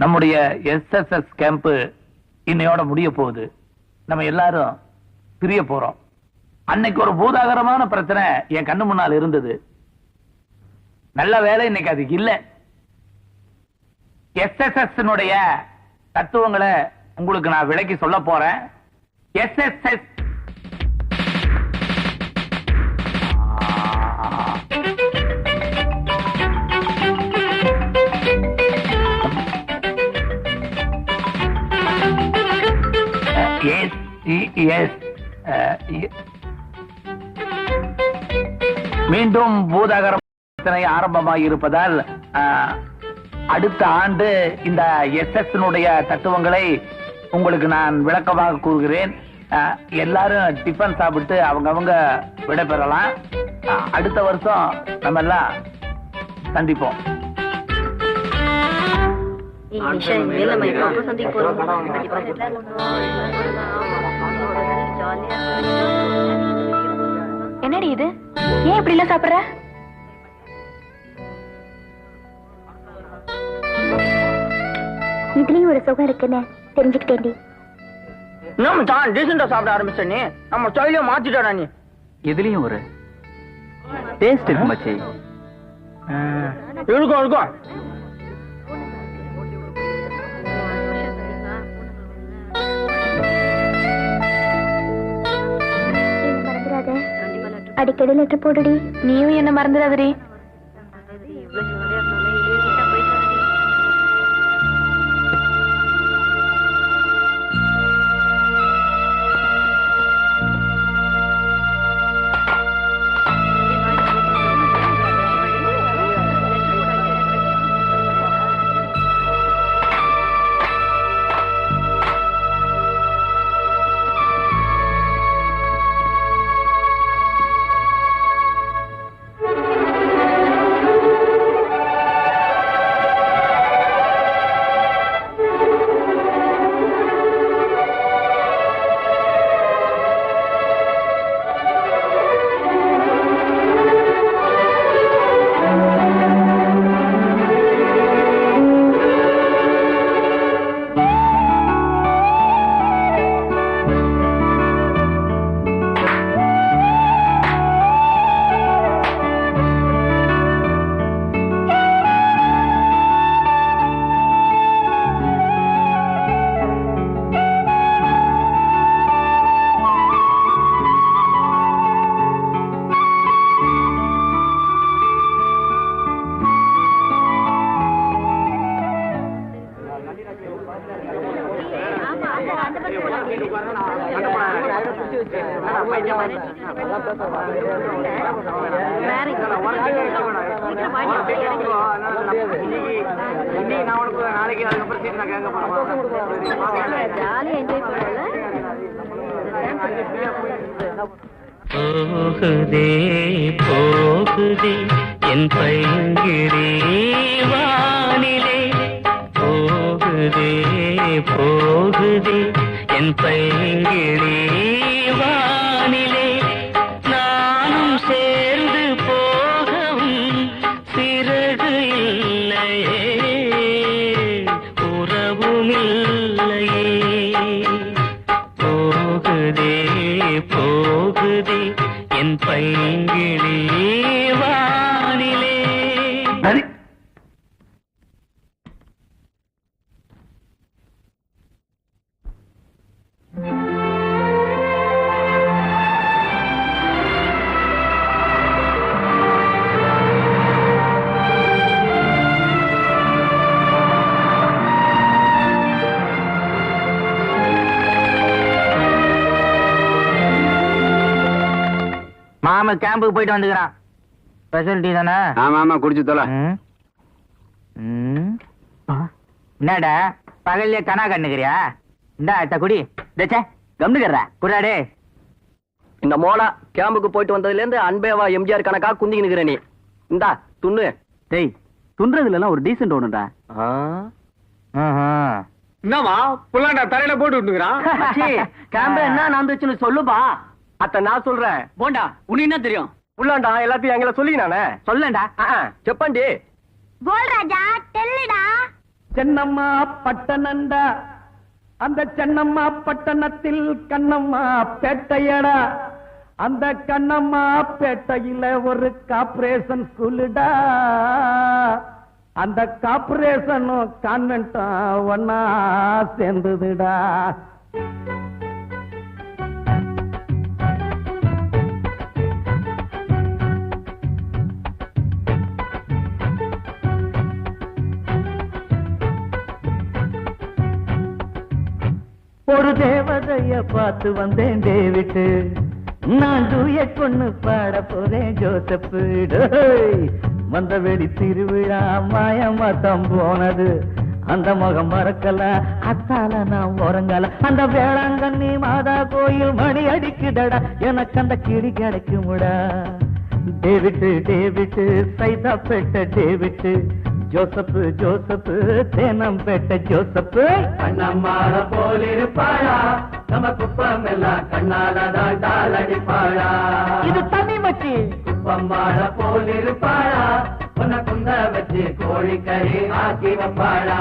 நம்முடைய எஸ்எஸ்எஸ் கேம்ப் இன்னையோட முடிய போகுது. நம்ம எல்லாரும் பிரிய போறோம். அன்னைக்கு ஒரு பூதாகரமான பிரச்சனை என் கண்ணு முன்னால் இருந்தது. நல்ல வேலை இன்னைக்கு அது இல்ல. எஸ்எஸ்எஸ் தத்துவங்களை உங்களுக்கு நான் விளக்கி சொல்ல போறேன். எஸ்எஸ்எஸ் மீண்டும் பூதாகரம் பிரச்சனை ஆரம்பமாக இருப்பதால் அடுத்த ஆண்டு இந்த எஸ்எஸ் தத்துவங்களை உங்களுக்கு நான் விளக்கமாக கூறுகிறேன். எல்லாரும் டிஃபன் சாப்பிட்டு அவங்க விடைபெறலாம். அடுத்த வருஷம் நம்ம எல்லாம் சந்திப்போம். என்னடி இது? ஏன் இப்படி எல்லாம் சாப்பிடுற? இதுலயும் ஒரு சுகம் இருக்குன்னு தெரிஞ்சுக்கிட்டேன்டி. நம்ம தான் டீசெண்டா சாப்பிட ஆரம்பிச்ச நீ நம்ம ஸ்டைலையும் மாத்திட்டா நீ. எதுலயும் ஒரு டேஸ்ட் இருக்கு மச்சி. இருக்கும் இருக்கும். மறந்துடாத, அடிக்கடி லெட்டர் போடுடி. நீயும் என்ன மறந்துடாதடி. போகுதே போகுதே என் பைங்கிழி வானிலே போகுதே போகுதே என் பைங்கிழி வானிலே நானும் சேர்ந்து போகவும் சிறகு இல்லையே உறவும் இல்லையே போகுதே போகுதே என் பைங்கிழி வானிலே. மாமா கேம்புக்கு போயிட்டு வந்துக்கிறான். ஸ்பெஷல் டீ தானே? ஆமா ஆமா குடிச்சு தொலை. என்னடா பகல்ல கனா கண்ணுக்கிறியா? இந்தா அத்த குடி. தச்சே கம்னுக்கிறா குடாடே. இந்த மோளா கேம்புக்கு போயிட்டு வந்ததுல இருந்து அன்பேவா எம்ஜிஆர் கணக்கா குந்திக்கு நிக்கிற நீ. இந்தா துண்ணு. டேய் துன்றதுல எல்லாம் ஒரு டீசன்ட் ஒண்ணுடா. என்னவா புள்ளாண்டா தரையில போட்டு விட்டுக்கிறான். கேம்பு என்ன நடந்துச்சுன்னு சொல்லுப்பா. அத்த நான் சொல்றேன். போண்டா உனக்கு என்ன தெரியும்? புள்ளாண்டா எல்லாத்தையும் எங்களை சொல்லி நானே சொல்லண்டா. செப்பண்டி போல் ராஜா தெல்லுடா. சென்னம்மா பட்டணண்டா, அந்த சென்னம்மா பட்டணத்தில் கண்ணம்மா பேட்டையடா, அந்த கண்ணம்மா பேட்டையில ஒரு கார்ப்பரேஷன் ஸ்கூலுடா, அந்த கார்ப்பரேஷனும் கான்வென்ட்டும் ஒன்னா சேர்ந்ததுடா. ஒரு தேவதைய பார்த்து வந்தேன் டேவிட்டு, நான் டூயட் பொண்ணு பாட போறேன் ஜோசப்பு. வந்த வெடி திருவிழா மாயமாத்தம் போனது, அந்த முகம் மறக்கல அத்தால நான் உறங்கல, அந்த வேளாங்கண்ணி மாதா கோயில் மணி அடிக்குதடா, எனக்கு அந்த கிளி கிடைக்குமுடா. David David Saidapet David, Joseph Joseph Teynampet Joseph. கண்ணம்மாள போல் இருப்பாளா, நம்ம குப்பம் எல்லாம் கண்ணாலதான் டாலடிப்பாளா. இது தண்ணி மச்சி. குப்பம்மாள போல் இருப்பாளா, உன்னை குந்த வச்சு கோழிக்கறி ஆக்கி வைப்பாளா.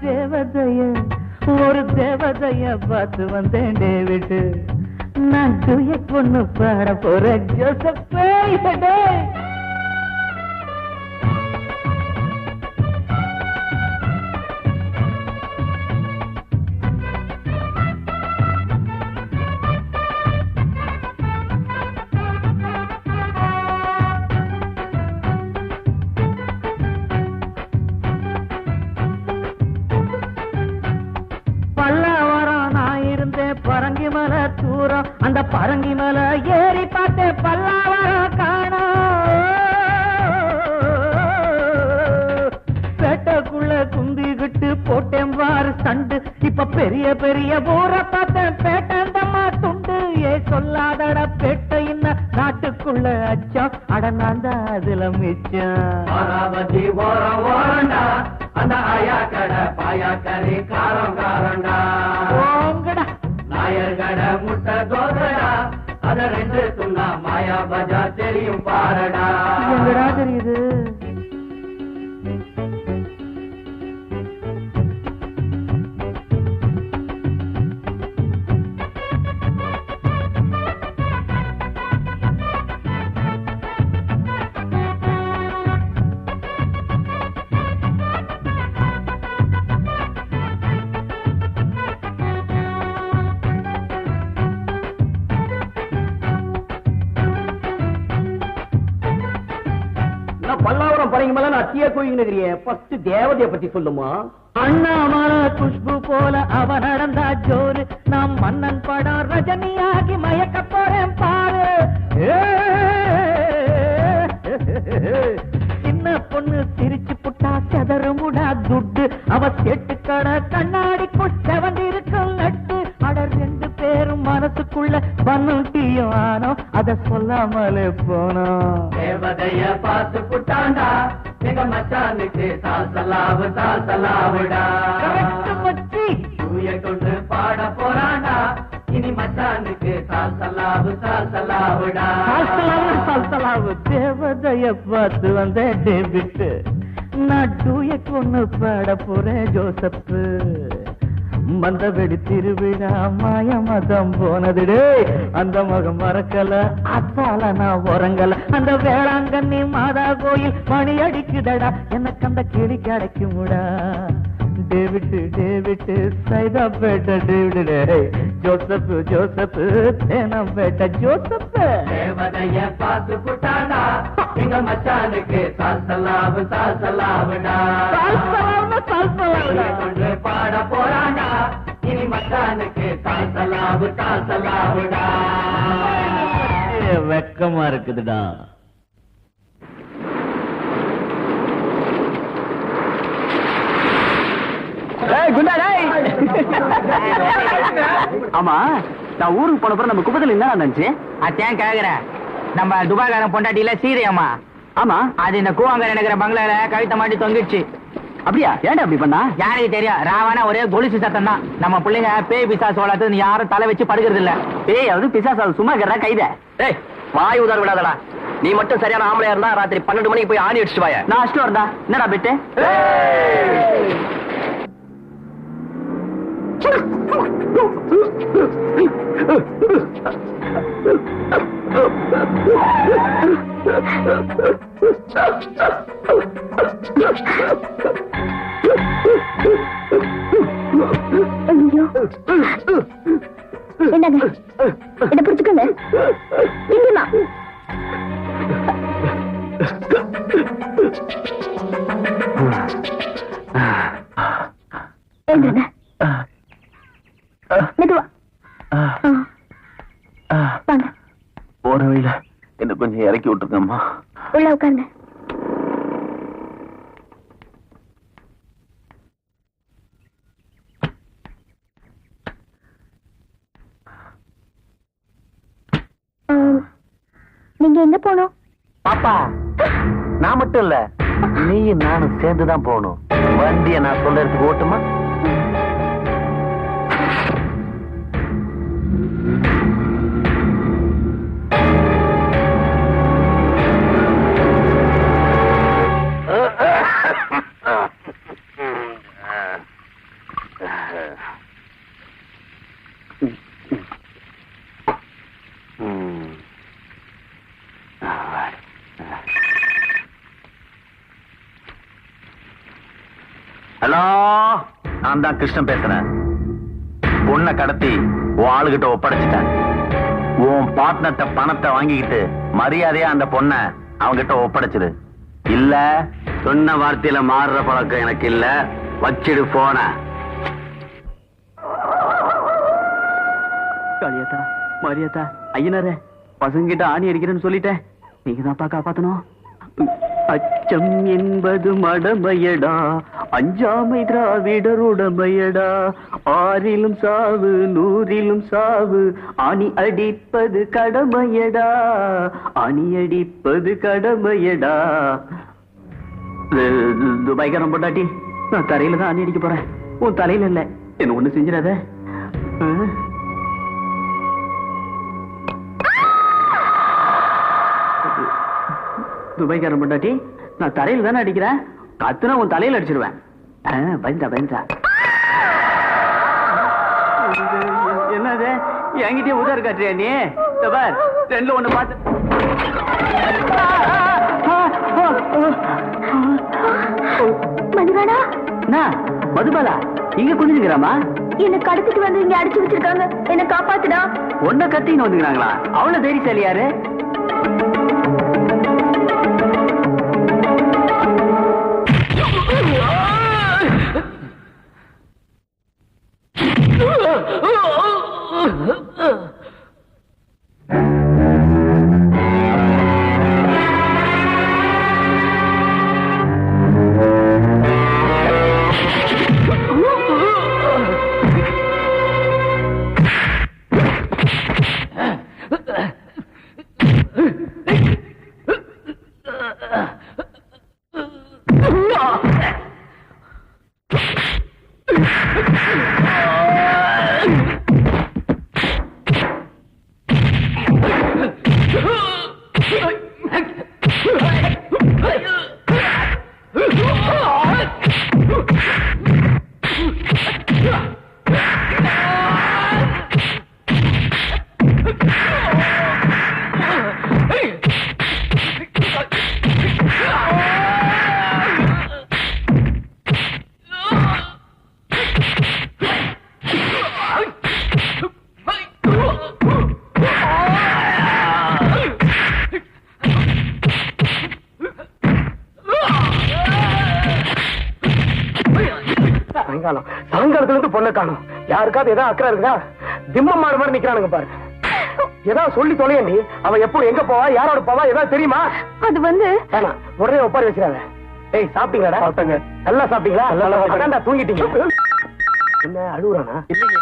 தேவதைய ஒரு தேவதைய பார்த்து வந்தேன் டேவிட்டு, நான் டூயட் பொண்ணு பாட போறேன் ஜோசப்பு. பரங்கி மலை தூரம், அந்த பரங்கி மலை ஏறி பார்த்தேன் பல்லாவரம் காணோம். பேட்டைக்குள்ள குந்திக்கிட்டு போட்டேன் வாரு சண்டு, இப்ப பெரிய பெரிய ஊரை பார்த்தேன் பேட்டந்தம்மா துண்டு. ஏ சொல்லாதட பேட்டை இன்ன நாட்டுக்குள்ள அச்சம், அட நான் தான் அதுல மிச்சம். அராவதி ஓரம் ஓரண்டா, அந்த ஆயா கடை பாயா கறி காரம் காரண்டா. ஓங்கடா நாயர்கட முட்டை தோசைடா, அத ரெண்டு துண்ணா மாயா பஜா தெரியும் பாரடா. எங்கடா தெரியுது? பல்லாவரம் பறங்க மேல நான் டீ கோயிக்கிறேன். ஃபர்ஸ்ட் தேவதைய பத்தி சொல்லுமா. அண்ணாமலை குஷ்பு போல அவ நடந்தா ஜோரு, நாம் மன்னன் படம் ரஜினியாகி மயக்க போறேன் பாரு. சின்ன பொண்ணு சிரிச்சு புட்டா செதறுமுடா துட்டு, அவ செட்டு கடை கண்ணாடிக்குள் செவந்திருக்கும் நட்டு. அட ரெண்டு பேரும் மனசுக்குள்ள பன்னும் டீ எங்க மச்சானுக்கு சாசலாவுடா தூய கொண்டு பாட போறாண்டா இனி மச்சானுக்கு சாசலாவுடா தேவதைய பார்த்து வந்த டேவிட் நான் டூய கொண்டு பாட போறேன் ஜோசப்பு மந்தவெடி திருவிழா மாய மதம் போனதுடே அந்த மகம் மறக்கல அத்தால நான் உறங்கல அந்த வேளாங்கண்ணி மாதா கோயில் மணி அடிக்குதடா எனக்கு அந்த கிளி கிடைக்குமுடா David Saidapet David Joseph Teynampet Joseph தேவதைய பார்த்து புட்டாடா எங்க மச்சானுக்கு சாசலாவுடா கொண்டு பாட போறாண்டா இனி மச்சானுக்கு சாசலாவுடா வெக்கமா இருக்குதுடா ஆமா நான் ஊருக்கு போனப்பறம் நம்ம குப்பத்தில் என்ன நினைச்சு அத்தையும் கேக்குற நம்ம துபாய்காரன் பொண்டாட்டியில சீரியம்மா ஆமா அது இந்த கூவாங்கர் நினைக்கிற பங்களால கழுத்த மாட்டி தொங்கிடுச்சு அப்படியா ஏன்டா அப்படி பண்ணா யாருக்கு தெரியும் ராவானா ஒரே கொலுசு சத்தம் தான் நம்ம பிள்ளைங்க பேய் பிசா சோளத்து யாரும் தலை வச்சு படுக்கிறது இல்ல ஏய் அது பிசாசு சும்மா இருக்கிறா கைத ஏய் வாய் உதார விடாதடா நீ மட்டும் சரியான ஆம்பளையா இருந்தா ராத்திரி 12 மணிக்கு போய் ஆணி அடிச்சுட்டு வாயா நான் அஷ்டம் வரதா என்னடா பெட்டு ஐயோ என்னங்க என்ன பிடிச்சுக்கோங்க இல்லையா எழுந்துருங்க மெதுவா வாங்க போற வழியில என்ன கொஞ்சம் இறக்கி விட்டுருக்கம்மா உள்ள உட்காருங்க நீங்க எங்க போனோம் பாப்பா நான் மட்டும் இல்ல நீயும் நானும் சேர்ந்துதான் போகணும் வண்டிய நான் சொல்றதுக்கு ஓட்டுமா ஹலோ நான் தான் கிருஷ்ணன் பேசுறேன் பொண்ணை கடத்தி உன் ஆளுகிட்ட ஒப்படைச்சிட்டேன் உன் பார்ட்னர்ட்ட பணத்தை வாங்கிக்கிட்டு மரியாதையா அந்த பொண்ணை அவங்கிட்ட ஒப்படைச்சிடு இல்ல சொன்ன வார்த்தையில மாறுற பழக்கம் எனக்கு இல்ல வச்சிடு போன காளியாத்தா மாரியாத்தா ஐயனாரே பசங்க கிட்ட ஆணி அடிக்கிறேன்னு சொல்லிட்டேன் நீங்க தான்ப்பா காப்பாத்தணும் அச்சம் என்பது மடமையடா அஞ்சாமை திராவிடருடமையடா ஆறிலும் சாவு நூறிலும் சாவு அணி அடிப்பது கடமையடா அணி அடிப்பது கடமையடா துபாய்க்காரன் பொண்டாட்டி நான் தரையில தான் அணி அடிக்க போறேன் உன் தலையில இல்ல என்ன ஒண்ணு செஞ்சிடாத துபாய்க்காரன் பொண்டாட்டி நான் தரையில தானே அடிக்கிறேன் கத்துனா உன் தலையில அடிச்சிருவேன் பயந்தா என்னது என்கிட்டயே உதார் காட்டுறியா நீ பார் ரெண்டுல ஒண்ணு பார்த்து மதுராடா மதுபாலா இங்க குடிஞ்சுக்கிறாமா என்ன கடத்திட்டு வந்து இங்க அடிச்சு வச்சிருக்காங்க என்ன காப்பாத்துடா ஒன்ன கத்தின்னு வந்துக்கிறாங்களா அவ்வளவு தைரியசாலி யாரு சாயங்காலத்துல இருந்து பொண்ணை காணும். யாருக்காவது ஏதாவது அக்கறை இருக்குதா? திம்மம் மாடு மாதிரி நிக்கிறானுங்க பாரு. ஏதாவது சொல்லி தொலையண்டி. அவ எப்போ எங்க போவா, யாரோட போவா, ஏதாவது தெரியுமா? அது வந்து வேணாம், உடனே ஒப்பாரி வச்சிடாத. ஏய், சாப்பிட்டீங்களாடா? சாப்பிட்டங்க. நல்லா சாப்பிட்டீங்களா? அதான்டா தூங்கிட்டீங்க. என்ன அழுகுறானா? இல்லையே.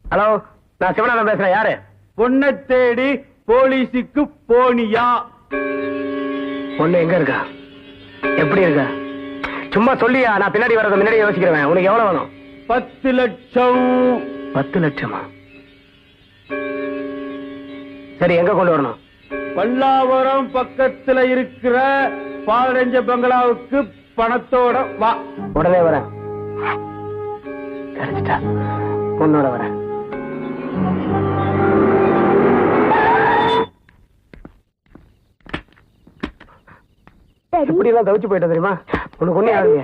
ஹலோ, நான் சிவநாதன் பேசுறேன். யாரு? பொண்ணை தேடி போலீஸுக்கு போனியா? பொண்ணு எங்க இருக்கா? எப்படி இருக்கா? சும்மா சொல்லியா, நான் பின்னாடி வரத முன்னாடி யோசிக்கிறேன். உனக்கு எவ்வளவு வேணும்? 10 லட்சம். 10 லட்சமா? சரி, எங்க கொண்டு வரணும்? பல்லாவரம் பக்கத்துல இருக்கிற பாலரஞ்ச பங்களாவுக்கு பணத்தோட வா. உடனே வரேன். கிடைச்சிட்டா, பொண்ணோட வரேன். இப்படி எல்லாம் தவிச்சு போயிட்ட தெரியுமா? உனக்கு ஒண்ணே ஆகுங்க.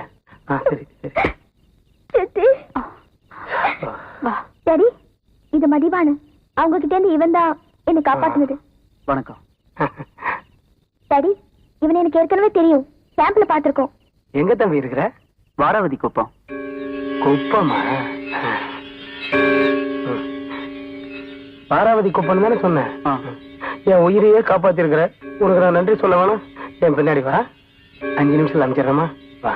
சரி சரி. சரி, இது மதிவானு. அவங்க கிட்ட இருந்து இவன் தான் என்ன காப்பாத்துனது. வணக்கம். சரி, இவன் எனக்கு ஏற்கனவே தெரியும். கேம்ப்ல பாத்திருக்கோம். எங்க தம்பி இருக்கிற? வாராவதி குப்பம். குப்பமா? வாராவதி குப்பம் தானே சொன்னேன். என் உயிரையே காப்பாத்தி இருக்கிற. உனக்கு நான் நன்றி சொல்ல வேணும். என் பின்னாடி வா. 5 நிமிஷம் அமைச்சிடறமா? வா.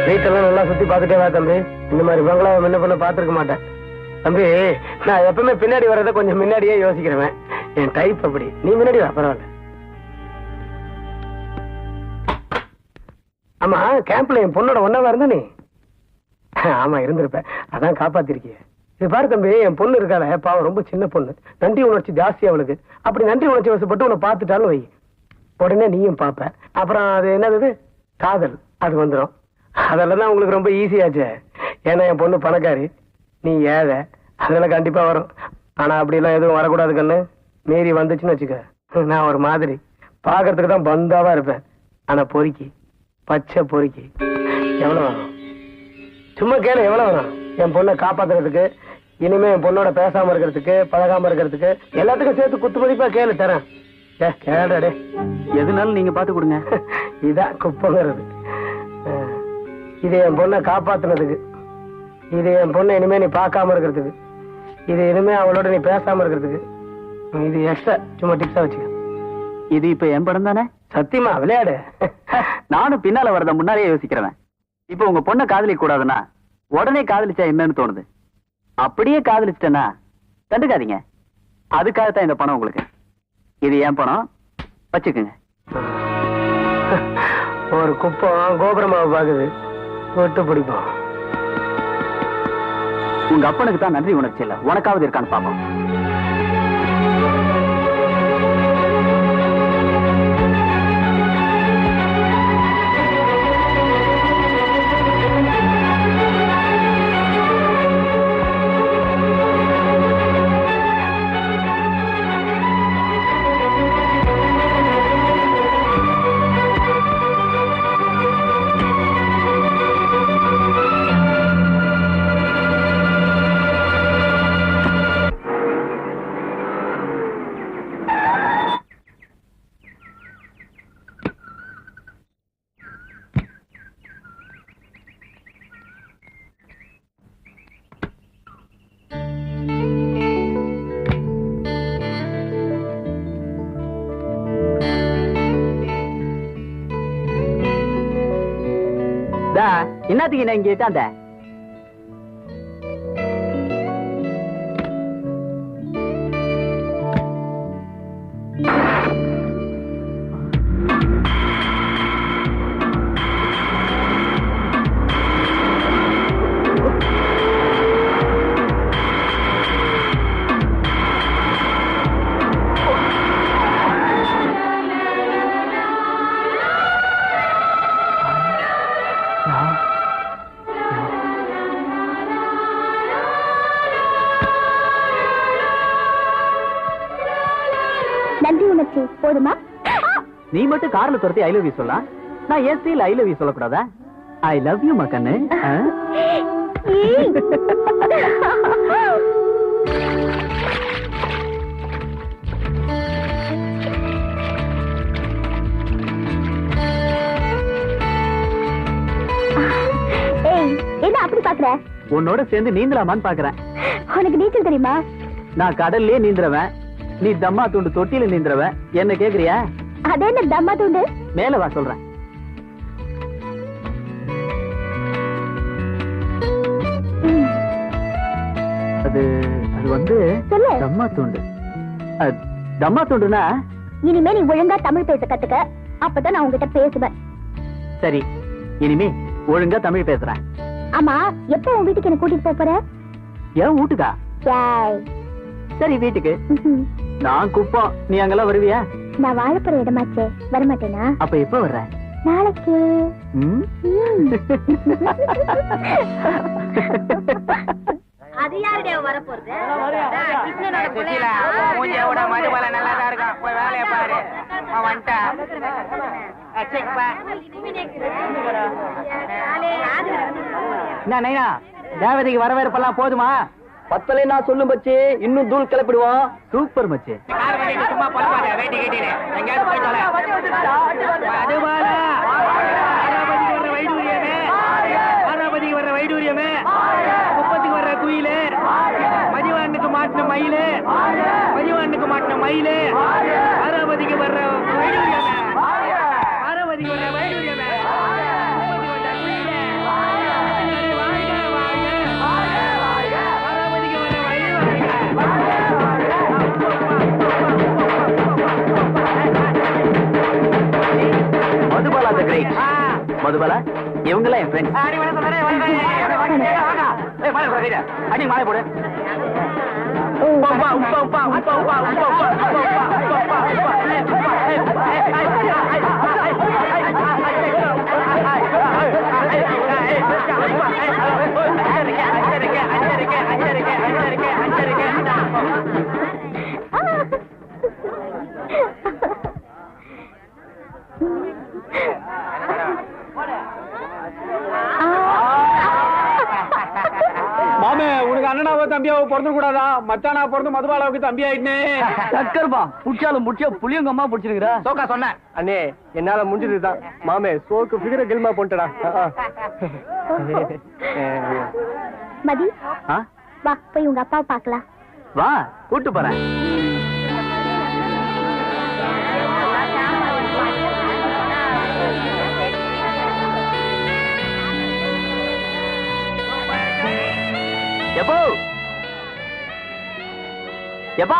வீட்டெல்லாம் நல்லா சுத்தி பாத்துட்டே வா தம்பி. இந்த மாதிரி பங்களாவை முன்ன பண்ண பாத்துருக்க மாட்டேன் தம்பி. நான் எப்பவுமே பின்னாடி வர்றத கொஞ்சம் முன்னாடியே யோசிக்கிறேன். என் டைப் அப்படி. நீ முன்னாடி வா, பரவாயில்ல. ஆமா, கேம்ப்ல என் பொண்ணோட ஒன்னாவா இருந்த நீ? ஆமா, இருந்திருப்ப. அதான் காப்பாத்திருக்கிய. இது பாரு தம்பி, என் பொண்ணு இருக்காள, பாவம், ரொம்ப சின்ன பொண்ணு. நன்றி உணர்ச்சி ஜாஸ்தி அவளுக்கு. அப்படி நன்றி உணர்ச்சி வசப்பட்டு உன்னை பார்த்துட்டாலும் வை, உடனே நீயும் பாப்ப. அப்புறம் அது என்னது, காதல், அது வந்துடும். அதெல்லாம் தான் உங்களுக்கு ரொம்ப ஈஸியாச்சு. ஏன்னா என் பொண்ணு பணக்காரி, நீ ஏழை, அதெல்லாம் கண்டிப்பா வரும். ஆனா அப்படி எல்லாம் எதுவும் வரக்கூடாது கண்ணு. மீறி வந்துச்சுன்னு வச்சுக்க, நான் ஒரு மாதிரி பாக்குறதுக்கு தான் பந்தாவா இருப்பேன். ஆனா பொறுக்கி, பச்சை பொறுக்கி. எவ்வளவு வேணும்? சும்மா கேளு, எவ்வளவு வேணும்? என் பொண்ணை காப்பாத்துறதுக்கு, இனிமே என் பொண்ணோட பேசாம இருக்கிறதுக்கு, பழகாம இருக்கிறதுக்கு, எல்லாத்துக்கும் சேர்த்து குத்து மதிப்பா கேளு, தரேன். கேடே, எதுனாலும் நீங்க பாத்து கொடுங்க. இதான் குப்பங்கிறது. இது என் பொண்ணை காப்பாத்துனதுக்கு, இது என் பொண்ணை இனிமே நீ பார்க்காம இருக்கிறதுக்கு, இது இனிமே அவளோட நீ பேசாம இருக்கிறதுக்கு, இது எக்ஸ்ட்ரா சும்மா டிப்ஸா வச்சுக்க. இது இப்ப என் படம் தானே? சத்தியமா விளையாடு. நானும் பின்னால வரத முன்னாடியே யோசிக்கிறேன். இப்ப உங்க பொண்ணை காதலிக்க கூடாதுன்னா உடனே காதலிச்சா என்னன்னு தோணுது. அப்படியே காதலிச்சிட்டேன்னா கண்டுக்காதீங்க. அதுக்காகத்தான் இந்த பணம் உங்களுக்கு. இது என் பணம், வச்சுக்குங்க. ஒரு குப்பம் கோபுரமாவை பாக்குது, விட்டு பிடிப்போம். உங்க அப்பனுக்கு தான் நன்றி உணர்ச்சி இல்ல, உனக்காவது இருக்கான்னு பாப்போம். என்னத்துக்கு என்ன இங்க அந்த நன்றி உணர்ச்சி போதுமா? நீ மட்டும் கார்ல துரத்தி ஐ லவ் யூ சொல்லலாம், நான் ஏசியில் ஐ லவ் யூ சொல்லக்கூடாதா? ஐ லவ் யூ மக்கண்ணு. என்ன அப்படி பாக்குற? உன்னோட சேர்ந்து நீந்தலாமான்னு பாக்குறேன். உனக்கு நீச்சல் தெரியுமா? நான் கடல்லே நீந்துறவன், நீ தம்மா தூண்டு தொட்டில நீந்துறவன். என்ன கேக்குறியா? அதே என்ன தம்மா தூண்டு? மேல வா சொல்றேன். அது அது வந்து சொல்லு. தம்மா தூண்டு. தம்மா தூண்டுனா இனிமே நீ ஒழுங்கா தமிழ் பேச கத்துக்க, அப்பதான் நான் உங்ககிட்ட பேசுவேன். சரி, இனிமே ஒழுங்கா தமிழ் பேசுறேன். ஆமா, எப்ப உன் வீட்டுக்கு என்ன கூட்டிட்டு போற? ஏன் வீட்டுக்கா? சரி வீட்டுக்கு. நான் குப்பம், நீ அங்கெல்லாம் வருவியா? நான் வாழப்போற இடமாச்சே, வரமாட்டேனா? அப்ப எப்ப வர்ற? நாளைக்கு. அது யாருடைய வர போறது? மதுபால நல்லாதான் இருக்கான், போய் வேலையை பாரு. நைனா, தேவதைக்கு வரவேற்பெல்லாம் போதுமா? பத்தலை நான் சொல்லும் பச்சு, இன்னும் தூள் கிளப்பிடுவோம். சூப்பர் மச்சு. சும்மா பரவாயில்ல, வேட்டி கேட்டீங்க எங்கேயாவது போயிட்டு வைடூரியமே, வர்ற வைடூரியமே, குப்பத்துக்கு வர்ற குயிலு, மதிவானுக்கு மாட்டின மயிலு, மதிவானுக்கு மாட்டின மயிலு, பார்வதிக்கு வர்ற வைடூரியமே, பார்வதிக்கு வர்ற வைடூரியமே, மதுபாலா தி கிரேட். மதுபாலா இவங்கெல்லாம் என் ஃப்ரெண்ட்ஸ். அடி மாலை போடு. மாமே, உனக்கு அண்ணனாவோ தம்பியாவோ பிறந்து கூடாதா? மச்சானா பிறந்து மதுபாலாவுக்கு தம்பி ஆயிட்டுனே. சக்கர்பா புடிச்சாலும் முடிச்சா புளியங்கம்மா புடிச்சிருக்கிறா. சோக்கா சொன்னேன் அண்ணே, என்னால முடிஞ்சதுதான். மாமே, சோக்கு ஃபிகர கில்மா போட்டுடா. மதி, ஆ? வா போய் உங்க அப்பாவை பார்க்கலாம். வா கூட்டு போறேன். எப்போ எப்பா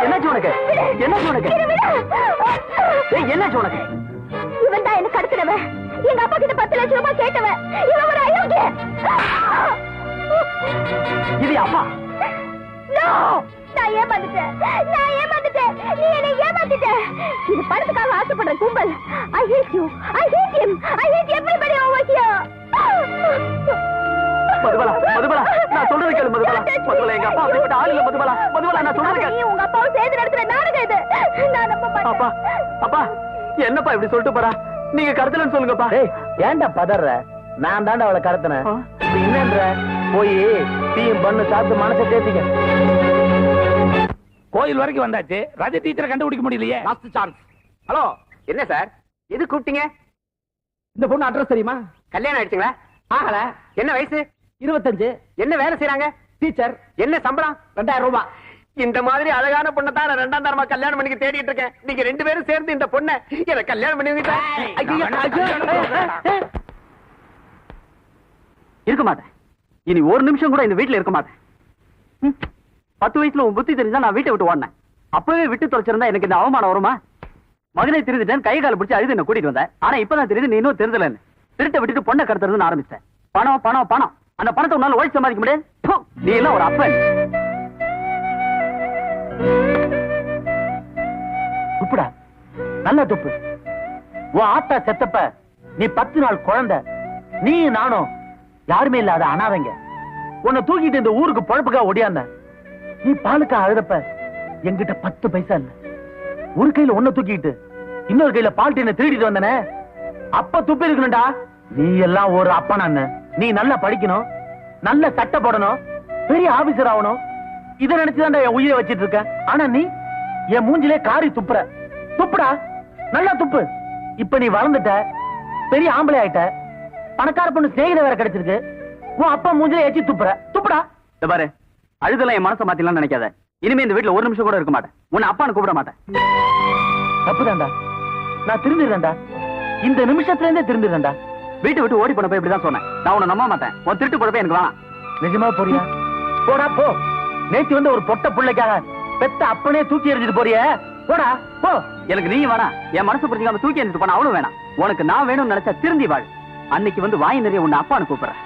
என்னாச்சு உனக்கு? என்னாச்சு உனக்கு? என்னாச்சு உனக்கு? இவன் தான் என்ன கடத்தினவன். எங்க அப்பா கிட்ட 10 லட்சம் ரூபாய் கேட்டவன். இவன் ஒரு அயோக்கிய. இது அப்பா? நான் ஏமாந்துட்டேன். நீ என்னை ஏமாத்திட்ட. இது பணத்துக்காக ஆசைப்படுற கும்பல். I hate you. I hate him. I hate everybody over here. Madhubala, Madhubala, நான் சொல்றது கேளு மதுபாலா. மதுபாலா, எங்க அப்பா அப்படிப்பட்ட ஆள் இல்ல மதுபாலா. மதுபாலா, நான் சொல்றது கேளு. நீ உங்க அப்பாவும் சேர்ந்து நடத்துற நாடகம் இது. நான் நம்ப மாட்டேன். அப்பா, அப்பா, என்னப்பா இப்படி சொல்லிட்டு போறா? நீங்க கடத்தலன்னு சொல்லுங்கப்பா. ஏன்டா பதற? நான் தாண்டா அவளை கடத்தினேன். என்னன்ற? போய் டீம் பண்ணு சாப்பிட்டு மனசை தேத்திக்க. கோயில் வரைக்கும் வந்தாச்சு, ரஜ டீச்சரை கண்டுபிடிக்க முடியலையே. Last chance. ஹலோ, என்ன சார், எது கூப்பிட்டீங்க? இந்த பொண்ணு அட்ரஸ் தெரியுமா? கல்யாணம் ஆயிடுச்சுங்களா? ஆகல. என்ன வயசு? 25. என்ன வேலை செய்யறாங்க? டீச்சர். என்ன சம்பளம்? 2000 ரூபாய். இந்த மாதிரி அழகான பொண்ணை தான் நான் 2ஆம் தரமா கல்யாணம் பண்ணி தேடிட்டு இருக்கேன். நீங்க 2 பேரும் சேர்ந்து இந்த பொண்ணை எனக்கு கல்யாணம் பண்ணி இருக்க மாட்டேன். இனி ஒரு நிமிஷம் கூட இந்த வீட்டுல இருக்க மாட்டேன். 10 வயசுல உன் புத்தி தெரிஞ்சா நான் வீட்டை விட்டு ஓடினேன். அப்பவே விட்டு தொலைச்சிருந்தா எனக்கு இந்த அவமானம் வருமா? மகனை திருந்துட்டேன், கை கால பிடிச்சி அழுது என்ன கூட்டிட்டு வந்தேன். ஆனா இப்பதான் தெரியுது நீ இன்னும் திருந்தலன்னு. திருட்ட விட்டுட்டு பொண்ணை கடத்துறதுன்னு ஆரம்பிச்சேன். பணம் பணம் பணம். அந்த பணத்தை உன்னால உழைச்சு சம்பாதிக்க முடியாது. ப்பு, நீ எல்லாம் ஒரு அப்பன். துப்புடா, நல்ல துப்பு. உன் ஆத்தா செத்தப்ப நீ 10 நாள் குழந்தை, நீ நானும் யாருமே இல்லாத அனாதைங்க. உன்னை தூக்கிட்டு இந்த ஊருக்கு பொழப்புக்காக ஒடியாந்த. நீ பாலுக்கா அழுதப்ப என்கிட்ட 10 பைசா இல்ல. ஒரு கையில உன்னை தூக்கிட்டு இன்னொரு கையில பால் டீனை திருடிட்டு வந்தனே, அப்ப துப்பி இருக்கணும்டா. நீ எல்லாம் ஒரு அப்பனான்னு. நீ நல்லா படிக்கணும், நல்ல சட்டை போடணும், பெரிய ஆபீசர் ஆகணும். இதை நினைச்சுதான்டா என் உயிரை வச்சிட்டு இருக்க. ஆனா நீ என் மூஞ்சிலே காரி துப்புற. துப்புடா, நல்லா துப்பு. இப்ப நீ வளர்ந்துட்ட, பெரிய ஆம்பளை ஆயிட்ட, பணக்கார பொண்ணு ஸ்நேகித வேற கிடைச்சிருக்கு. உன் அப்பா மூஞ்சிலே ஏச்சி துப்புற. துப்புடா. இந்த பாரு, அழுதெல்லாம் என் மனசை மாத்திலாம் நினைக்காத. இனிமே இந்த வீட்டுல ஒரு நிமிஷம் கூட இருக்க மாட்டேன். உன்னை அப்பான்னு கூப்பிட மாட்டேன். தப்புதான்டா, நான் திரும்பிடுறேன்டா. இந்த நிமிஷத்துல இருந்தே திரும்பிடுறேன்டா. வீட்டை விட்டு ஓடி போனப்ப இப்படிதான் சொன்னேன். நான் உன்னை நம்ப மாட்டேன். உன் திருட்டு போறப்ப எனக்கு வேணாம். நிஜமா போறியா? போடா போ. நேத்து வந்து ஒரு பொட்ட பிள்ளைக்காக பெத்த அப்பனே தூக்கி எறிஞ்சிட்டு போறிய. போடா போ. எனக்கு நீ வேணாம். என் மனசு புரிஞ்சுக்காம தூக்கி எறிஞ்சிட்டு போனா அவளும் வேணாம். உனக்கு நான் வேணும்னு நினைச்சா திருந்தி வாழ். அன்னைக்கு வந்து வாய் நிறைய உன்னை அப்பான்னு கூப்பிடுறேன்.